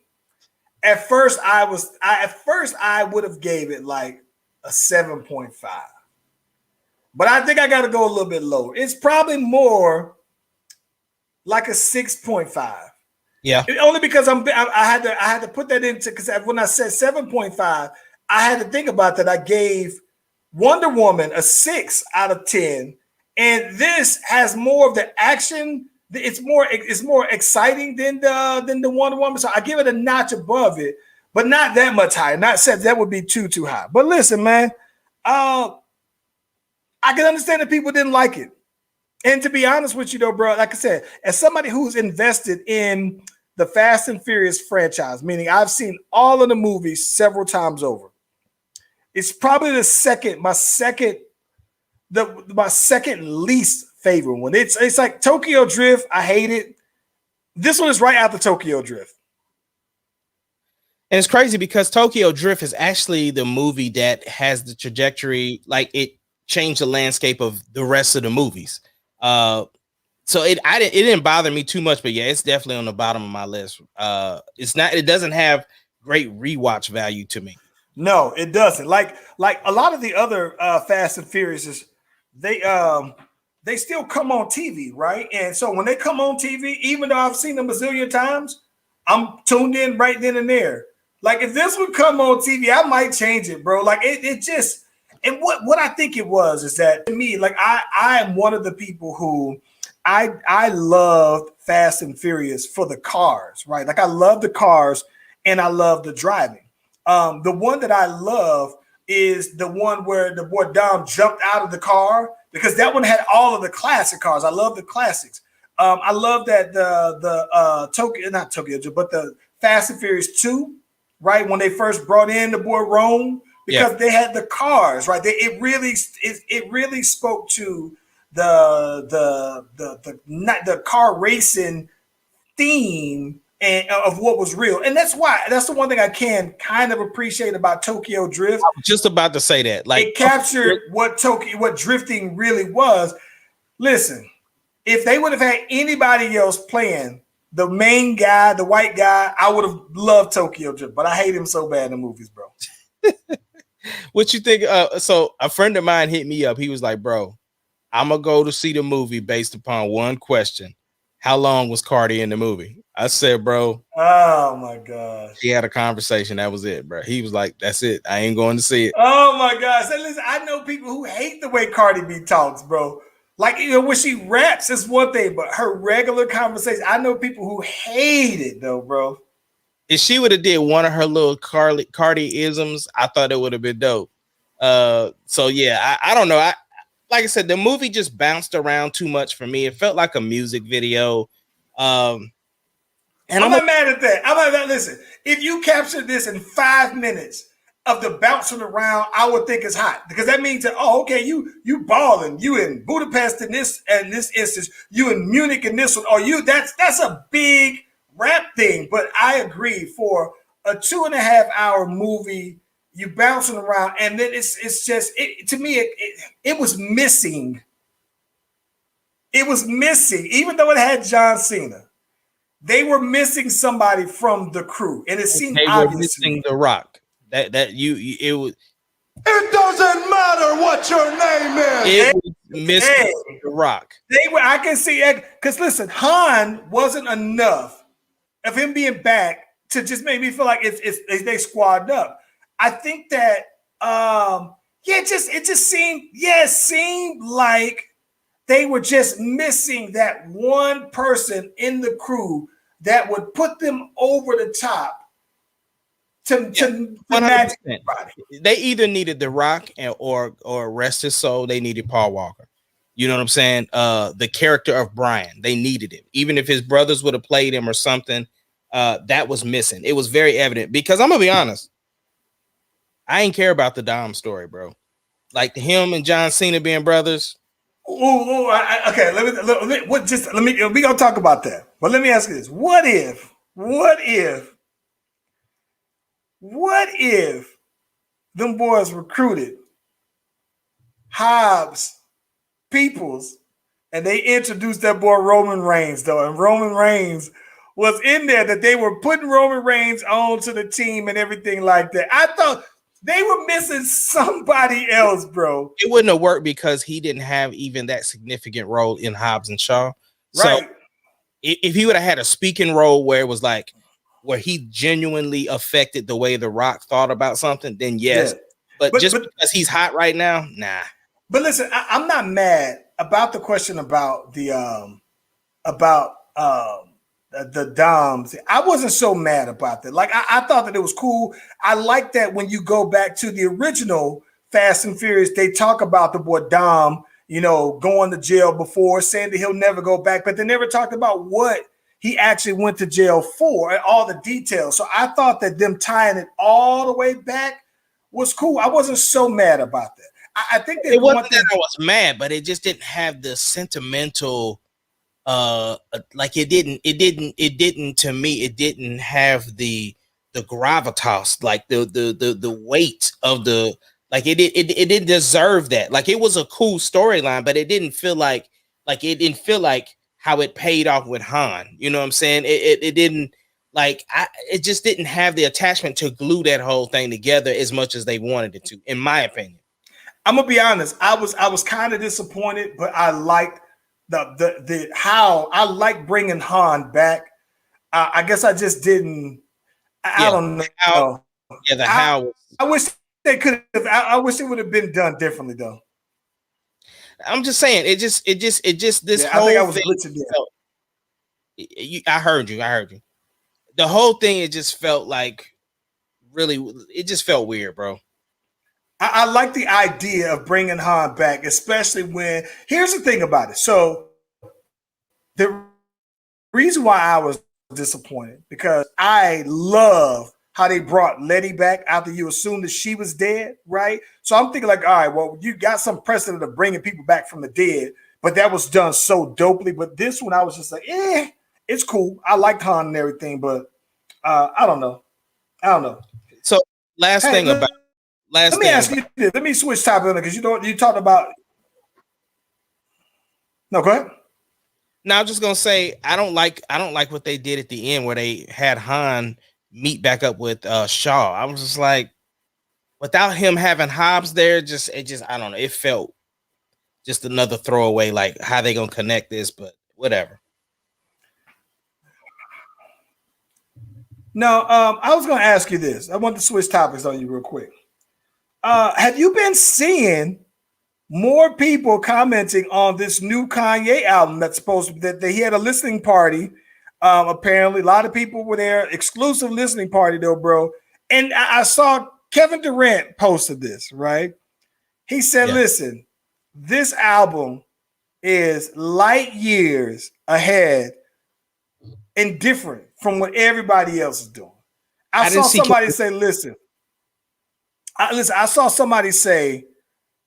at first I would have gave it like a 7.5. But I think I got to go a little bit lower. It's probably more like a 6.5. Yeah. Only because I had to put that into, because when I said 7.5, I had to think about that. I gave Wonder Woman a 6 out of 10, and this has more of the action. It's more exciting than the Wonder Woman. So I give it a notch above it, but not that much higher. Not said that would be too high. But listen, man, I can understand that people didn't like it. And to be honest with you, though, bro, like I said, as somebody who's invested in the Fast and Furious franchise, meaning I've seen all of the movies several times over, it's probably my second least favorite one. It's like Tokyo Drift. I hate it. This one is right after Tokyo Drift. And it's crazy because Tokyo Drift is actually the movie that has the trajectory, like it changed the landscape of the rest of the movies. So it didn't bother me too much, but yeah, it's definitely on the bottom of my list. It doesn't have great rewatch value to me. No, it doesn't. Like a lot of the other Fast and Furious, they still come on TV, right? And so when they come on TV, even though I've seen them a zillion times, I'm tuned in right then and there. Like if this would come on TV, I might change it, bro. Like it just, and what I think it was is that to me, like I am one of the people who I loved Fast and Furious for the cars, right? Like I love the cars and I love the driving. The one that I love is the one where the boy Dom jumped out of the car because that one had all of the classic cars. I love the classics. I love that the Tokyo, not Tokyo, but the Fast and Furious 2, right? When they first brought in the boy Rome, because they had the cars, right? It really spoke to the car racing theme and of what was real. And that's the one thing I can kind of appreciate about Tokyo Drift. I was just about to say that. Like it captured what drifting really was. Listen, if they would have had anybody else playing the main guy, the white guy, I would have loved Tokyo Drift, but I hate him so bad in the movies, bro. What you think? So a friend of mine hit me up. He was like, bro, I'm gonna go to see the movie based upon one question. How long was Cardi in the movie? I said, bro. Oh my gosh. He had a conversation. That was it, bro. He was like, that's it. I ain't going to see it. Oh my gosh. So listen, I know people who hate the way Cardi B talks, bro. Like, when she raps is one thing, but her regular conversation, I know people who hate it though, bro. If she would have did one of her little Cardi-isms, I thought it would have been dope. So yeah, I don't know. Like I said, the movie just bounced around too much for me. It felt like a music video. And I'm not mad at that. I'm not mad. Listen, if you capture this in 5 minutes of the bouncing around, I would think it's hot because that means that, oh, okay, you balling, you in Budapest in this instance, you in Munich in this one, or that's a big rap thing. But I agree, for a 2.5 hour movie, you bouncing around, and then it's just to me it was missing. It was missing, even though it had John Cena. They were missing somebody from the crew, and it seemed obvious. They were missing The Rock. It was. It doesn't matter what your name is. It was missing The Rock. I can see it because listen, Han wasn't enough of him being back to just make me feel like they squadded up. I think that it seemed like they were just missing that one person in the crew that would put them over the top to match everybody. They either needed The Rock or rest his soul, they needed Paul Walker. You know what I'm saying? The character of Brian, they needed him. Even if his brothers would have played him or something, that was missing. It was very evident because I'm gonna be honest, I ain't care about the Dom story, bro. Like him and John Cena being brothers. Okay. Let me. We gonna talk about that. But let me ask you this: What if them boys recruited Hobbs, Peoples, and they introduced that boy Roman Reigns though, and Roman Reigns was in there, that they were putting Roman Reigns onto the team and everything like that? I thought they were missing somebody else, bro. It wouldn't have worked because he didn't have even that significant role in Hobbs and Shaw. Right. So if he would have had a speaking role where it was like, where he genuinely affected the way The Rock thought about something, then yes. Yeah. But because he's hot right now, nah. But listen, I'm not mad about the question about the Doms. I wasn't so mad about that. Like I thought that it was cool. I like that when you go back to the original Fast and Furious, they talk about the boy Dom, going to jail before, saying that he'll never go back, but they never talked about what he actually went to jail for and all the details. So I thought that them tying it all the way back was cool. I wasn't so mad about that. I think that it wasn't that I was mad, but it just didn't have the sentimental. Like it didn't to me, it didn't have the gravitas, like the weight of the, like it didn't deserve that. Like it was a cool storyline, but it didn't feel like how it paid off with Han. You know what I'm saying? It didn't, like, it just didn't have the attachment to glue that whole thing together as much as they wanted it to, in my opinion. I'm gonna be honest. I was kind of disappointed, but I liked the how I like bringing Han back. I guess I just didn't. I don't know. How, yeah, the how. I wish they could have. I wish it would have been done differently, though. I'm just saying, it just this Yeah, whole I think I was thing. glitching there. I heard you. The whole thing, it just felt like really. It just felt weird, bro. I like the idea of bringing Han back, especially when. Here's the thing about it. So the reason why I was disappointed, because I love how they brought Letty back after you assumed that she was dead, right? So I'm thinking like, all right, well, you got some precedent of bringing people back from the dead, but that was done so dopely. But this one, I was just like, it's cool. I liked Han and everything, but I don't know. So let me ask you this. Let me switch topic because you talked about. No, go ahead. Now I'm just gonna say I don't like what they did at the end where they had Han meet back up with Shaw. I was just like, without him having Hobbs there, it just I don't know. It felt just another throwaway. Like, how they gonna connect this? But whatever. No, I was gonna ask you this. I want to switch topics on you real quick. Have you been seeing more people commenting on this new Kanye album that's supposed to, that he had a listening party? Apparently, a lot of people were there, exclusive listening party though, bro. And I saw Kevin Durant posted this, right? He said, listen, this album is light years ahead and different from what everybody else is doing. I saw somebody say, I saw somebody say,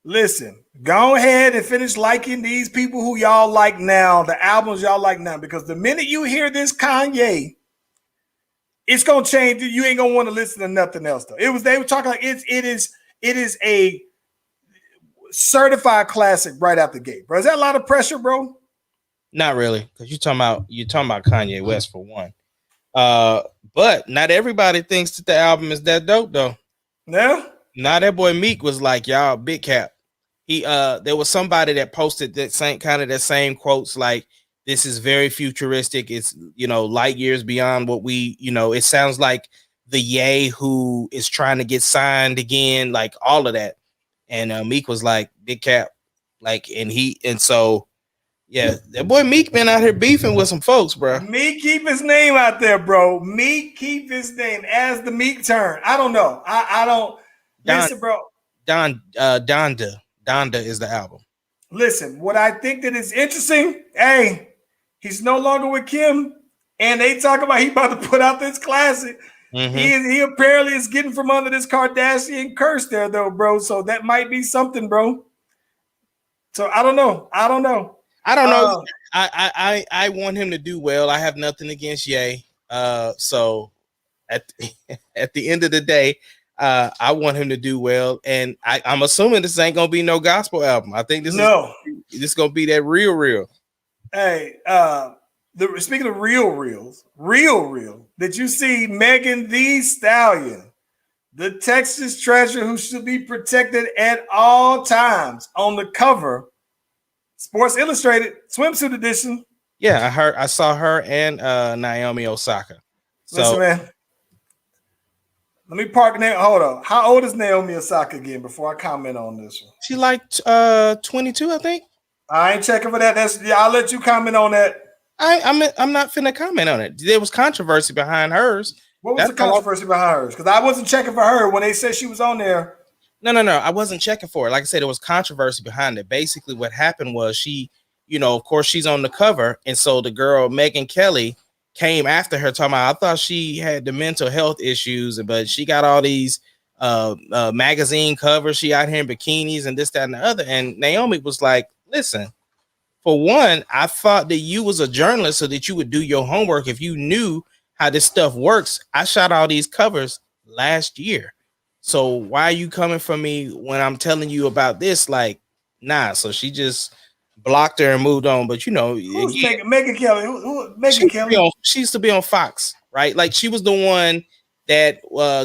listen, go ahead and finish liking these people who y'all like now, the albums y'all like now, because the minute you hear this Kanye, it's gonna change. You ain't gonna want to listen to nothing else though. They were talking like it is a certified classic right out the gate, bro. Is that a lot of pressure, bro? Not really, because you're talking about Kanye West for one. But not everybody thinks that the album is that dope though. Yeah. Now that boy Meek was like, y'all, big cap. He there was somebody that posted that same quotes, like, this is very futuristic. It's, light years beyond what we, it sounds like the Ye who is trying to get signed again, like all of that. And Meek was like, big cap. Like, so yeah, that boy Meek been out here beefing with some folks, bro. Meek keep his name out there, bro. Meek keep his name as the Meek turn. I don't know. I don't listen, bro. Donda is the album. Listen, what I think that is interesting, hey, he's no longer with Kim, and they talk about he about to put out this classic. Mm-hmm. He apparently is getting from under this Kardashian curse there, though, bro. So that might be something, bro. So I don't know. I want him to do well. I have nothing against Ye. So at the end of the day, I want him to do well, and I'm assuming this ain't gonna be no gospel album. I think this is gonna be that real. Hey, speaking of real, did you see Megan Thee Stallion, the Texas treasure who should be protected at all times, on the cover, Sports Illustrated swimsuit edition? Yeah, I saw her and Naomi Osaka. So, listen, man. Let me park now. Hold on. How old is Naomi Osaka again before I comment on this one? She like 22, I think. I ain't checking for that. I'll let you comment on that. I'm not finna comment on it. There was controversy behind hers. What was the controversy behind hers? Because I wasn't checking for her when they said she was on there. No. I wasn't checking for it. Like I said, there was controversy behind it. Basically, what happened was she, of course, she's on the cover, and so the girl Megyn Kelly came after her talking about, I thought she had the mental health issues, but she got all these magazine covers. She out here in bikinis and this, that, and the other. And Naomi was like, listen, for one, I thought that you was a journalist so that you would do your homework if you knew how this stuff works. I shot all these covers last year. So why are you coming for me when I'm telling you about this? Like, nah. So she just blocked her and moved on. But Who's again, Megan Kelly? Who Megan Kelly? she used to be on Fox, right? Like she was the one that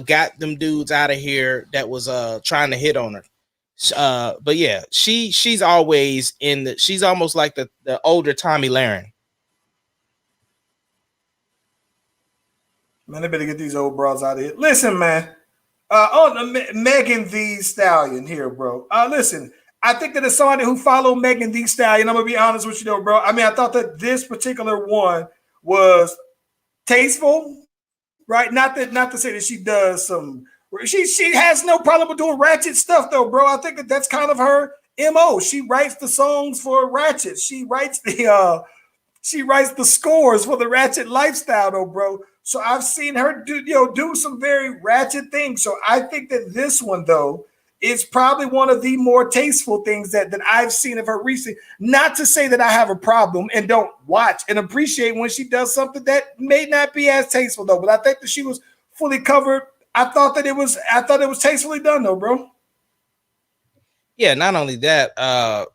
got them dudes out of here that was trying to hit on her. But yeah, she's always she's almost like the older Tommy Lahren. Man, they better get these old bras out of here. Listen, man. Megan Thee Stallion here, bro. Listen, I think that as somebody who followed Megan Thee Stallion, I'm gonna be honest with you though, bro. I mean, I thought that this particular one was tasteful, right? Not to say that she does some. She has no problem with doing ratchet stuff though, bro. I think that that's kind of her MO. She writes the songs for ratchet. She writes the scores for the ratchet lifestyle though, bro. So I've seen her do some very ratchet things. So I think that this one though is probably one of the more tasteful things that I've seen of her recently. Not to say that I have a problem and don't watch and appreciate when she does something that may not be as tasteful though. But I think that she was fully covered. I thought it was tastefully done though, bro. Yeah, not only that,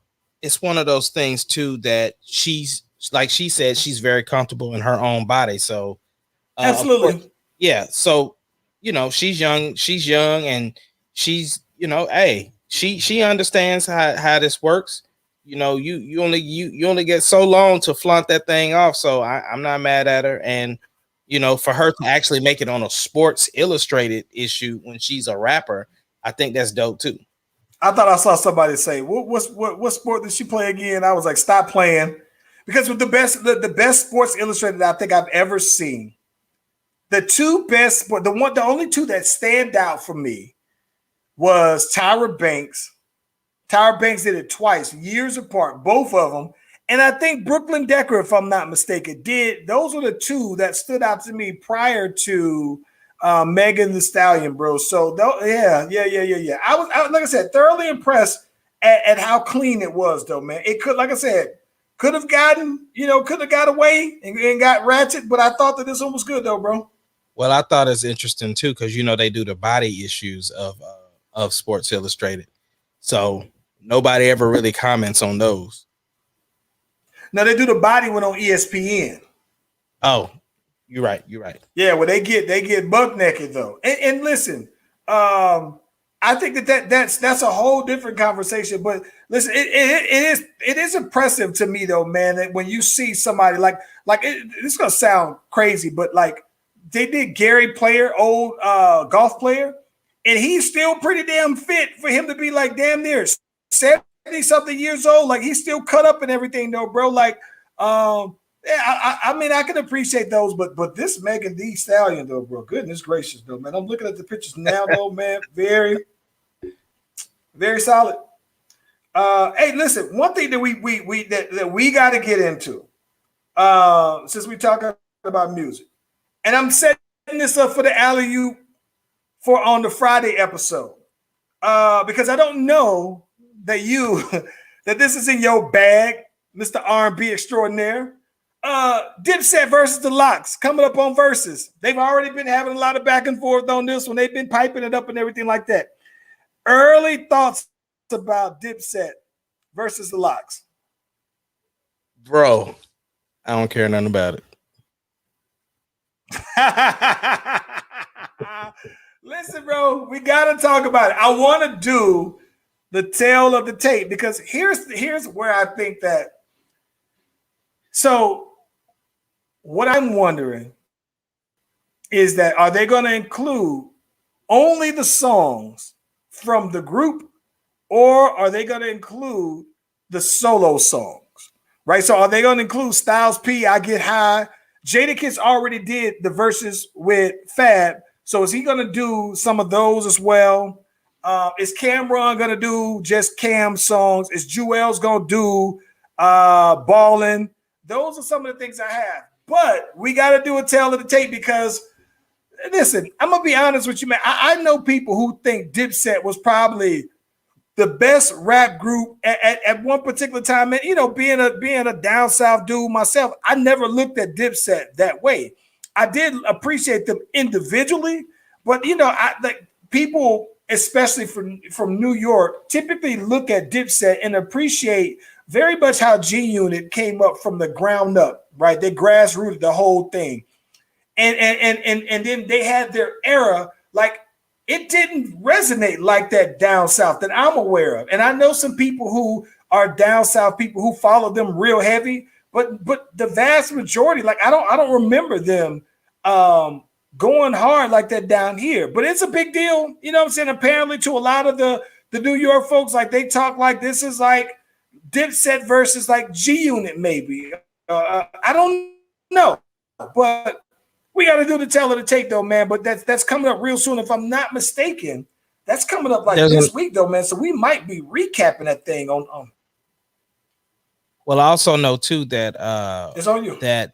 it's one of those things too that she's, like she said, she's very comfortable in her own body. So absolutely. Course, yeah. So, she's young, and she's, hey, she understands how this works. You only get so long to flaunt that thing off. So I'm not mad at her. And, for her to actually make it on a Sports Illustrated issue when she's a rapper, I think that's dope too. I thought I saw somebody say, what sport did she play again? I was like, stop playing. Because with the best Sports Illustrated I think I've ever seen, the only two that stand out for me was Tyra Banks. Tyra Banks did it twice, years apart, both of them. And I think Brooklyn Decker, if I'm not mistaken, did. Those were the two that stood out to me prior to Megan Thee Stallion, bro. So yeah. I was like I said, thoroughly impressed at how clean it was, though, man. It could, like I said, could have got away and got ratchet, but I thought that this one was good, though, bro. Well, I thought it's interesting too because they do the body issues of Sports Illustrated, so nobody ever really comments on those. Now they do the body one on ESPN. Oh, you're right. Yeah, well they get buck naked though. And listen, I think that's a whole different conversation. But listen, it is impressive to me though, man, that when you see somebody like it's gonna sound crazy, but like they did Gary Player, old golf player, and he's still pretty damn fit for him to be like damn near 70-something years old. Like he's still cut up and everything though, bro. Like yeah, I mean I can appreciate those, but this Megan Thee Stallion though, bro, goodness gracious though, man. I'm looking at the pictures now though, man. Very, very solid. Hey, listen, one thing that we got to get into since we talking about music. And I'm setting this up for the alley-oop for on the Friday episode because I don't know that that this is in your bag, Mr. R&B extraordinaire. DipSet versus the Lox coming up on Versus. They've already been having a lot of back and forth on this one. They've been piping it up and everything like that. Early thoughts about DipSet versus the Lox. Bro, I don't care nothing about it. Listen, bro, we gotta talk about it. I want to do the tale of the tape because here's where I think that. So, what I'm wondering is that are they going to include only the songs from the group, or are they going to include the solo songs? Right. So, are they going to include Styles P? I Get High. Jadakiss already did the verses with Fab. So is he going to do some of those as well? Is Cameron going to do just Cam songs? Is Jewel's going to do Ballin'? Those are some of the things I have. But we got to do a tale of the tape because, listen, I'm going to be honest with you, man. I know people who think DipSet was probably the best rap group at one particular time. And, being a down south dude myself, I never looked at DipSet that way. I did appreciate them individually, but you know, I like people, especially from New York, typically look at DipSet and appreciate very much how G Unit came up from the ground up, right? They grassrooted the whole thing. And then they had their era, like it didn't resonate like that down south that I'm aware of. And I know some people who are down south, people who follow them real heavy, but the vast majority, like I don't remember them going hard like that down here. But it's a big deal, you know what I'm saying? Apparently to a lot of the New York folks, like they talk like this is like DipSet versus like G Unit, maybe. I don't know, but we got to do the tell of the tape though, man. But that's coming up real soon, if I'm not mistaken. That's coming up like this week though, man. So we might be recapping that thing on. Well, I also know too that it's on you. I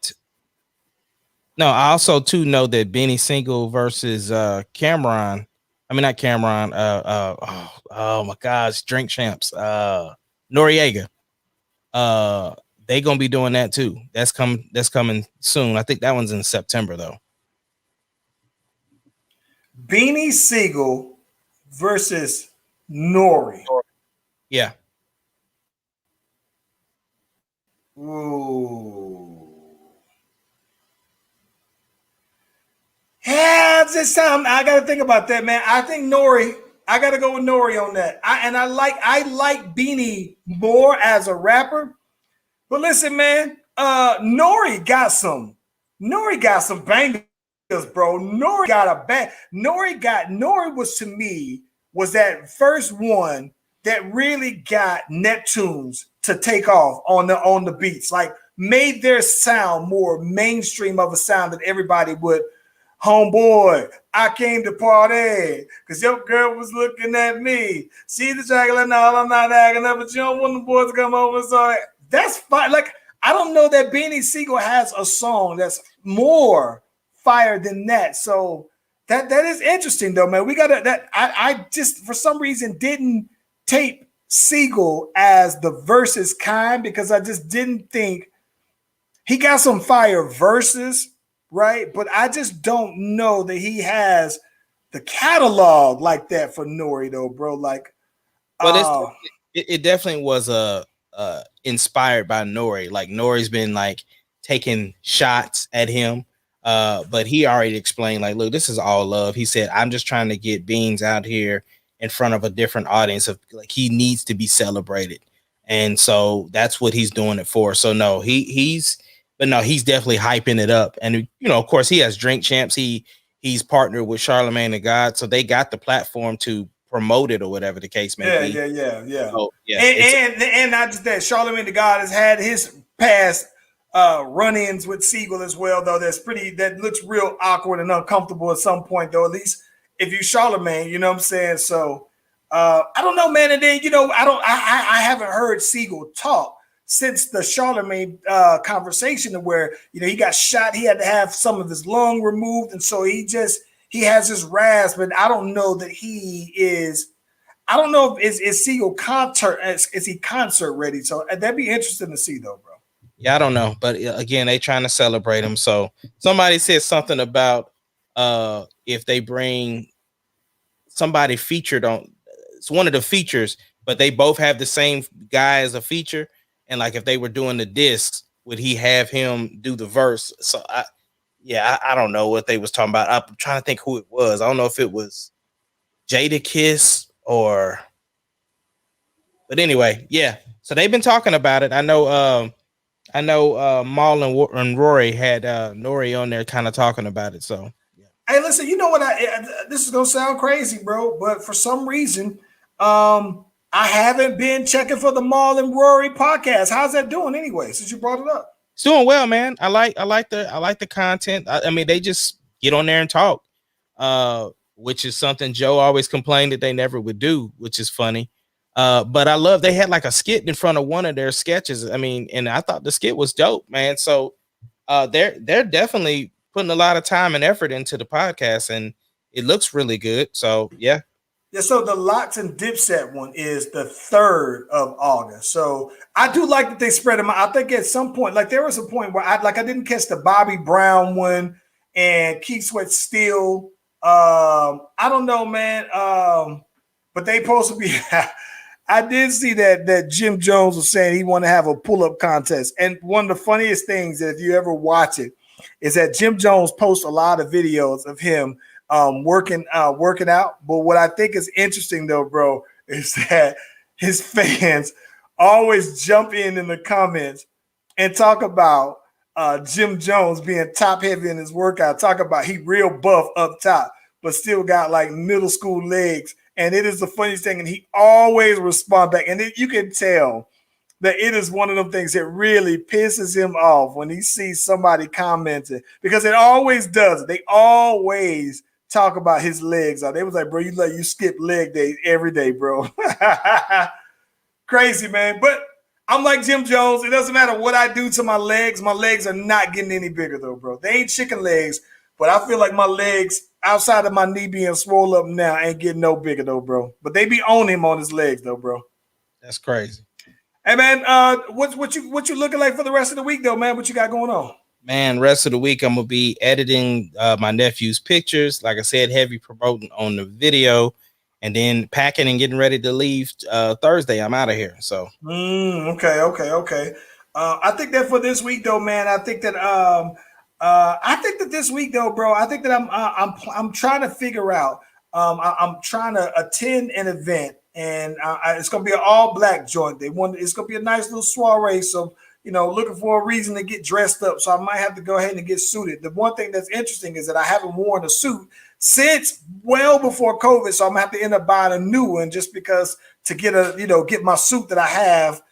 also too know that Benny Siegel versus Cameron. I mean not Cameron. Oh my gosh, Drink Champs. Noriega. They gonna be doing that too. That's coming soon. I think that one's in September though. Beanie Siegel versus Nori. Yeah. Ooh. Yeah, this time I gotta think about that, man. I think Nori. I gotta go with Nori on that. I like Beanie more as a rapper. But listen, man, Nori got some bangers, bro. Nori got a bang. Nori was to me was that first one that really got Neptunes to take off on the beats, like made their sound more mainstream of a sound that everybody would. Homeboy, I came to party because your girl was looking at me. See the chocolate, no, I'm not acting up, but you don't want the boys to come over. So that's fine. Like, I don't know that Beanie Siegel has a song that's more fire than that. So that is interesting, though, man. We got that. I just for some reason didn't tape Siegel as the verses kind because I just didn't think he got some fire verses. Right, but I just don't know that he has the catalog like that for Nori, though, bro. Like, well, it definitely was inspired by Nori. Like Nori's been like taking shots at him, but he already explained, like, look, this is all love. He said, I'm just trying to get Beans out here in front of a different audience. Of like, he needs to be celebrated, and so that's what he's doing it for. So no, he's definitely hyping it up. And, you know, of course, he has Drink Champs. He's partnered with Charlemagne the God. So they got the platform to promote it or whatever the case may be. Yeah. So, yeah. And not just that, Charlemagne the God has had his past run-ins with Siegel as well, though. That looks real awkward and uncomfortable at some point, though, at least if you Charlemagne, you know what I'm saying? So I don't know, man. And then, you know, I haven't heard Siegel talk since the Charlemagne conversation where, you know, he got shot, he had to have some of his lung removed. And so he has his rasp, but I don't know that I don't know if is Siegel is he concert ready? So that'd be interesting to see though, bro. Yeah, I don't know. But again, they trying to celebrate him. So somebody said something about if they bring somebody featured on, it's one of the features, but they both have the same guy as a feature. And like if they were doing the discs, would he have him do the verse? So I don't know what they was talking about. I'm trying to think who it was. I don't know if it was Jadakiss or, but anyway, yeah. So they've been talking about it. I know Maul and Rory had Nori on there kind of talking about it. So yeah. Hey, listen, you know what? This is gonna sound crazy, bro, but for some reason, I haven't been checking for the Maul and Rory podcast. How's that doing anyway? Since you brought it up, it's doing well, man. I like the content. I mean, they just get on there and talk, which is something Joe always complained that they never would do, which is funny. But I love they had like a skit in front of one of their sketches. I mean, and I thought the skit was dope, man. So they're definitely putting a lot of time and effort into the podcast, and it looks really good. So yeah. Yeah, so the Lots and DipSet one is the 3rd of August. So I do like that they spread them out. I think at some point, like there was a point where I didn't catch the Bobby Brown one and Keith Sweat still. I don't know, man. But they supposed to be. I did see that Jim Jones was saying he want to have a pull-up contest. And one of the funniest things that if you ever watch it is that Jim Jones posts a lot of videos of him working out. But what I think is interesting though, bro, is that his fans always jump in the comments and talk about Jim Jones being top heavy in his workout. Talk about he real buff up top, but still got like middle school legs. And it is the funniest thing. And he always responds back. And you can tell that it is one of them things that really pisses him off when he sees somebody commenting, because it always does. They always talk about his legs. They was like, bro, you skip leg day every day, bro. Crazy, man. But I'm like Jim Jones. It doesn't matter what I do to my legs. My legs are not getting any bigger, though, bro. They ain't chicken legs, but I feel like my legs, outside of my knee being swole up now, ain't getting no bigger, though, bro. But they be on him on his legs, though, bro. That's crazy. Hey, man, what you looking like for the rest of the week, though, man? What you got going on? Man, rest of the week, I'm going to be editing my nephew's pictures. Like I said, heavy promoting on the video, and then packing and getting ready to leave Thursday. I'm out of here. So, okay. I think that for this week, though, man, I think that this week, though, bro, I think that I'm trying to figure out. I'm trying to attend an event, and it's gonna be an all black joint. It's gonna be a nice little soiree. So, looking for a reason to get dressed up. So I might have to go ahead and get suited. The one thing that's interesting is that I haven't worn a suit since well before COVID. So I'm gonna have to end up buying a new one just because to get my suit that I have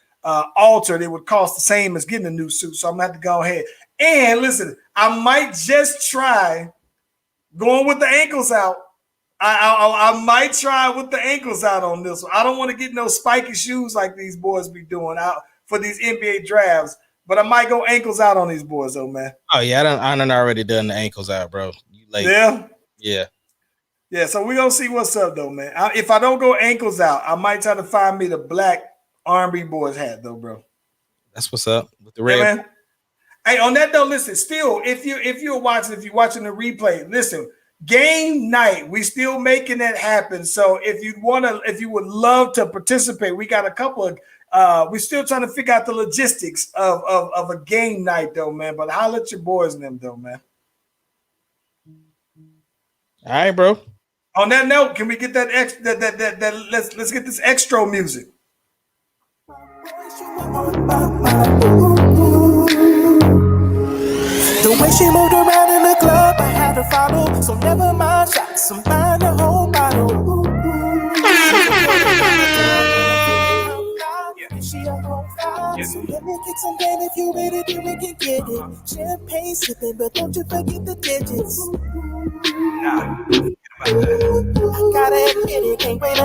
altered, it would cost the same as getting a new suit. So I'm gonna have to go ahead and listen. I might just try going with the ankles out. I might try with the ankles out on this one. I don't want to get no spiky shoes like these boys be doing out for these NBA drafts, but I might go ankles out on these boys, though, man. Oh yeah, I done already done the ankles out, bro. You late? Yeah. So we're gonna see what's up, though, man. If I don't go ankles out, I might try to find me the black R&B boys hat, though, bro. That's what's up with the red. Yeah, man. Hey, on that note, listen. Still, if you're watching the replay, listen. Game night, we still making that happen. So if you would love to participate, we got a couple of. We're still trying to figure out the logistics of a game night, though, man. But holla at your boys and them, though, man. All right, bro. On that note, can we get that let's get this extra music. The way she moved around in the club, I had to follow. So never mind shots, I'm buying the whole bottle. She a whole fire. So let me kick some game. If you ready, then we can get it. Champagne sipping, but don't you forget the digits. I gotta admit it, can't wait